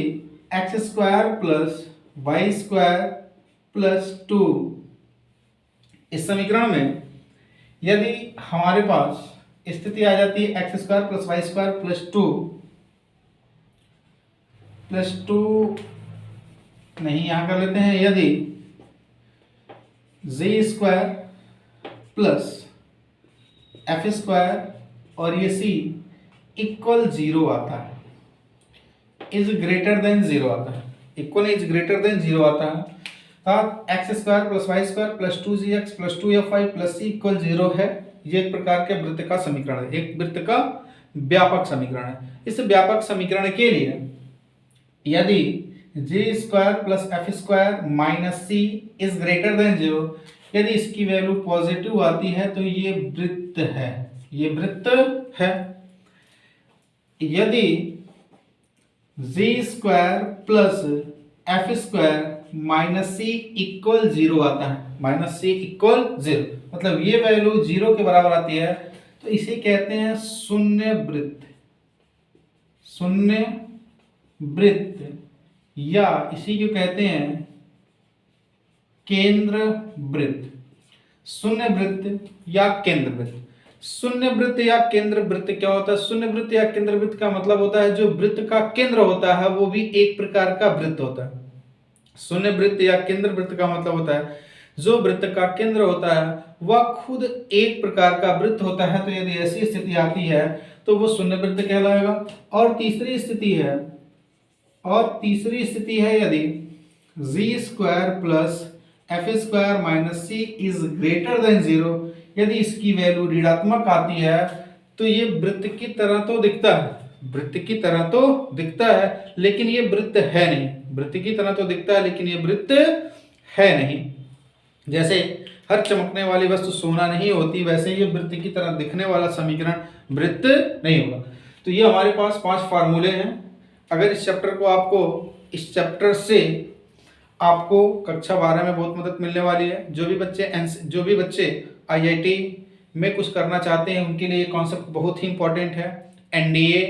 X square plus Y square plus 2, इस समीकरण में यदि हमारे पास स्थिति आ जाती है X square plus Y square plus two नहीं, यहां कर लेते हैं, यदि जी स्क्वायर प्लस एफ स्क्वायर और ये सी इक्वल 0 आता है, इज ग्रेटर देन 0 आता है, इक्वल इज ग्रेटर देन 0 आता है, अर्थात x square plus Y square plus 2gx plus 2fy plus c equal 0 है। ये एक प्रकार के वृत्त का समीकरण है, एक वृत्त का व्यापक समीकरण है। इस व्यापक समीकरण के लिए यदि जी square plus F square minus c is greater than 0, यदि इसकी वैल्यू पॉजिटिव आती है तो ये वृत्त है, ये वृत्त है। यदि जी square plus F square minus c equal 0 आता है, माइनस सी इक्वल 0, मतलब ये वैल्यू 0 के बराबर आती है, तो इसे कहते हैं शून्य वृत्त, शून्य वृत्त, या इसी को कहते हैं केंद्र वृत्त, शून्य वृत्त या केंद्र वृत्त। शून्य वृत्त या केंद्र वृत्त क्या होता है, शून्य वृत्त या केंद्र वृत्त का मतलब होता है जो वृत्त का केंद्र होता है वो भी एक प्रकार का वृत्त होता है। शून्य वृत्त या केंद्र वृत्त का मतलब होता है जो वृत्त का केंद्र होता है वह खुद एक प्रकार का वृत्त होता है। तो यदि ऐसी स्थिति आती है तो वो शून्य वृत्त कहलाएगा। और तीसरी स्थिति है यदि जी square plus F square minus c is greater than 0, यदि इसकी वैल्यू ऋणात्मक आती है तो ये वृत्त की तरह तो दिखता है, लेकिन ये वृत्त है नहीं। वृत्त की तरह तो दिखता है लेकिन ये वृत्त है नहीं। जैसे हर चमकने वाली वस्तु सोना नहीं होती, वैसे ये वृत्त की तरह दिखने वाला समीकरण वृत्त नहीं होगा। तो ये हमारे पास 5 फार्मूले हैं। अगर इस चैप्टर से आपको कक्षा 12 में बहुत मदद मिलने वाली है। जो भी बच्चे IIT में कुछ करना चाहते हैं उनके लिए ये कॉन्सेप्ट बहुत ही इंपॉर्टेंट है। NDA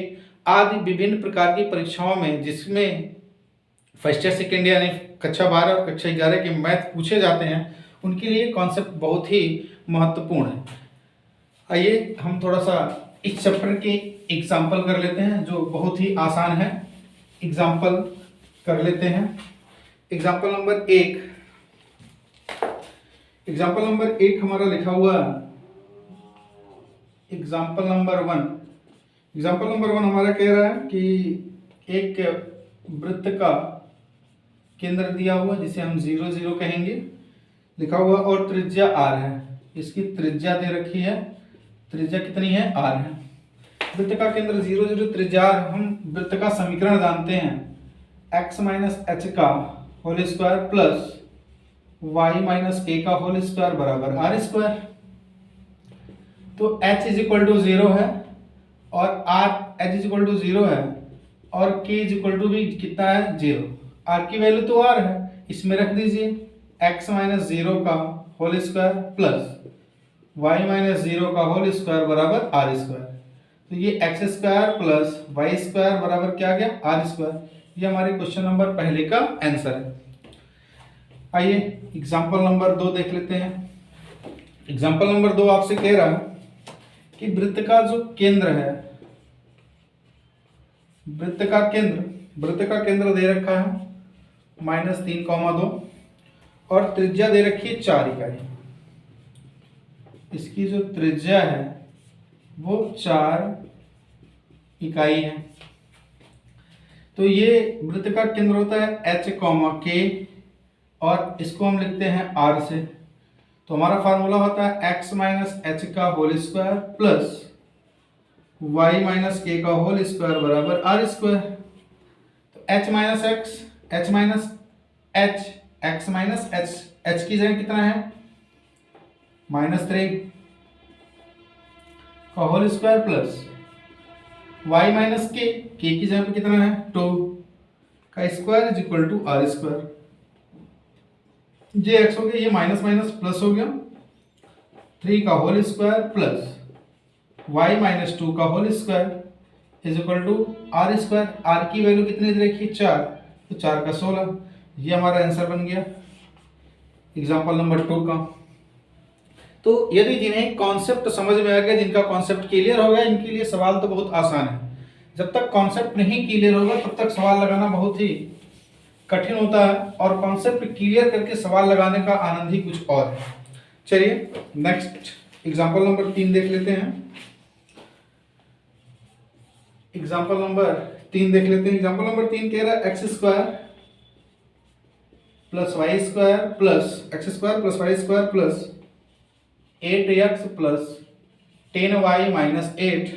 आदि विभिन्न प्रकार की परीक्षाओं में जिसमें फर्स्ट ईयर सेकेंड ईयर यानी कक्षा 12 और कक्षा 11 के मैथ पूछे जाते हैं, उनके लिए कॉन्सेप्ट बहुत ही महत्वपूर्ण है। आइए हम थोड़ा सा इस चैप्टर के एग्जाम्पल कर लेते हैं जो बहुत ही आसान है। एग्जाम्पल कर लेते हैं। एग्जाम्पल नंबर 1 हमारा लिखा हुआ है। एग्जाम्पल नंबर 1 हमारा कह रहा है कि एक वृत्त का केंद्र दिया हुआ जिसे हम 0 0 कहेंगे लिखा हुआ और त्रिज्या r है। इसकी त्रिज्या दे रखी है। त्रिज्या कितनी है? r है। वृत्त का केंद्र 0 0 त्रिज्या r। हम वृत्त का समीकरण जानते हैं x माइनस एच का whole square plus y minus a का होल स्क्वायर बराबर r स्क्वायर। तो h इज इक्वल टू 0 है और h इज इक्वल टू 0 है और k इज इक्वल टू भी कितना है? 0। r की वैल्यू तो r है, इसमें रख दीजिए x माइनस 0 का whole square plus y minus 0 का होल स्क्वायर बराबर r स्क्वायर। तो ये x square plus y square बराबर क्या आ गया? r square. ये हमारे क्वेश्चन नंबर पहले का आंसर है। आइए एग्जाम्पल नंबर 2 देख लेते हैं। एग्जाम्पल नंबर 2 आपसे कह रहा है कि वृत्त का जो केंद्र है, वृत्त का केंद्र दे रखा है -3,2 और त्रिज्या दे रखी है 4 इकाई। इसकी जो त्रिज्या है वो 4 इकाई है। तो ये वृत्त का केंद्र होता है h, k और इसको हम लिखते हैं r से। तो हमारा फार्मूला होता है x माइनस एच का whole square plus y minus k का होल स्क्वायर बराबर r स्क्वायर। तो h माइनस h की जगह कितना है? -3 का whole square plus y minus k की जगह पे कितना है? 2 का square is equal to r square. ये x हो गया, ये माइनस माइनस प्लस हो गया 3 का whole square plus y minus 2 का whole square is equal to r square. r की वैल्यू कितनी दे रखी? 4। तो 4 का 16। ये हमारा आंसर बन गया एग्जाम्पल नंबर 2 का। तो यदि जिन्हें कॉन्सेप्ट समझ में आ गया, जिनका कॉन्सेप्ट क्लियर हो गया, इनके लिए सवाल तो बहुत आसान है। जब तक कॉन्सेप्ट नहीं क्लियर होगा तब तक सवाल लगाना बहुत ही कठिन होता है और कॉन्सेप्ट क्लियर करके सवाल लगाने का आनंद ही कुछ और है। चलिए नेक्स्ट एग्जाम्पल नंबर 3 देख लेते हैं। एग्जाम्पल नंबर 3 कह रहा है x square plus Y square plus 8x plus 10y minus 8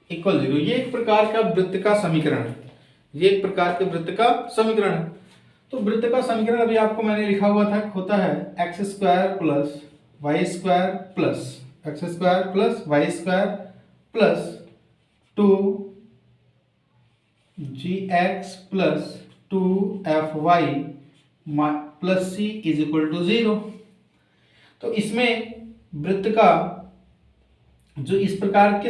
equal 0। ये एक प्रकार का वृत्त का समीकरण है। तो वृत्त का समीकरण अभी आपको मैंने लिखा हुआ था, होता है x square plus Y square plus 2gx plus 2fy plus c is equal to 0। तो इसमें वृत्त का जो इस प्रकार के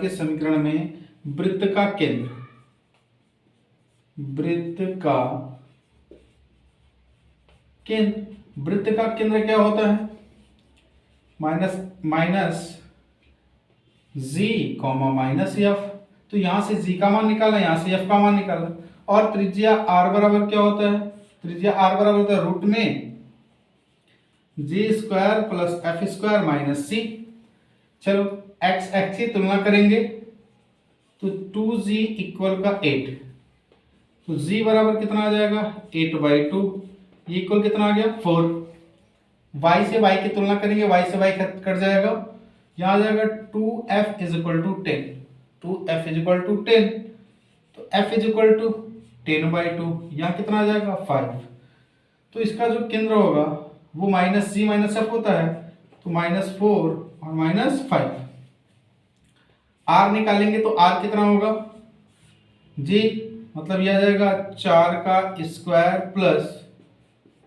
समीकरण में वृत्त का केंद्र क्या होता है? माइनस जी माइनस एफ। तो यहां से जी का मान निकाला, यहां से एफ का मान निकाला। और त्रिज्या आर बराबर क्या होता है? त्रिज्या आर बराबर होता है रूट में g square plus F square minus c. चलो एक्स एक्स की तुलना करेंगे तो 2z इक्वल का 8, तो z बराबर कितना आ जाएगा 8/2, ये इक्वल कितना आ गया 4। y से y की तुलना करेंगे, y से y कट जाएगा, यहाँ आ जाएगा 2f is equal to 10, 2f is equal to 10, तो f इज इक्वल टू 10/2, यहाँ कितना आ जाएगा 5। तो इसका जो केंद्र होगा वो माइनस जी माइनस एफ होता है, तो -4 और -5। r निकालेंगे तो r कितना होगा जी, मतलब यह आ जाएगा 4 का स्क्वायर प्लस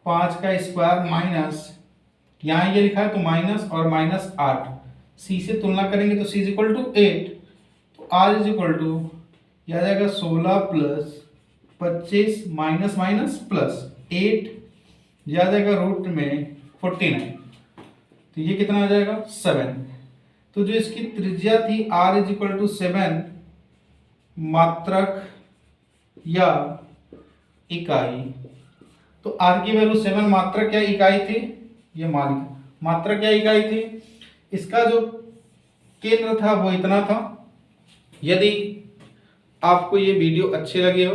5 का स्क्वायर माइनस, यहाँ ये लिखा है तो माइनस और -8। c से तुलना करेंगे तो c इज इक्वल टू 8, तो r इज इक्वल टू यह आ जाएगा 16 प्लस 25 माइनस माइनस प्लस 8, यह आ जाएगा रूट में 49, तो ये कितना आ जाएगा 7। तो जो इसकी त्रिज्या थी r इज इक्वल टू 7, मात्रक या इकाई, तो r की वैल्यू 7 मात्रक या इकाई थी, ये मात्रक या इकाई थी। इसका जो केंद्र था वो इतना था। यदि आपको ये वीडियो अच्छे लगे हो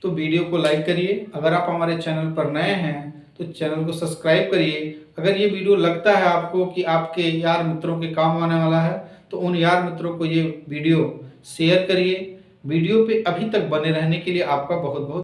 तो वीडियो को लाइक करिए, अगर आप हमारे चैनल पर नए हैं तो चैनल को सब्सक्राइब करिए। अगर ये वीडियो लगता है आपको कि आपके यार मित्रों के काम आने वाला है तो उन यार मित्रों को ये वीडियो शेयर करिए। वीडियो पे अभी तक बने रहने के लिए आपका बहुत बहुत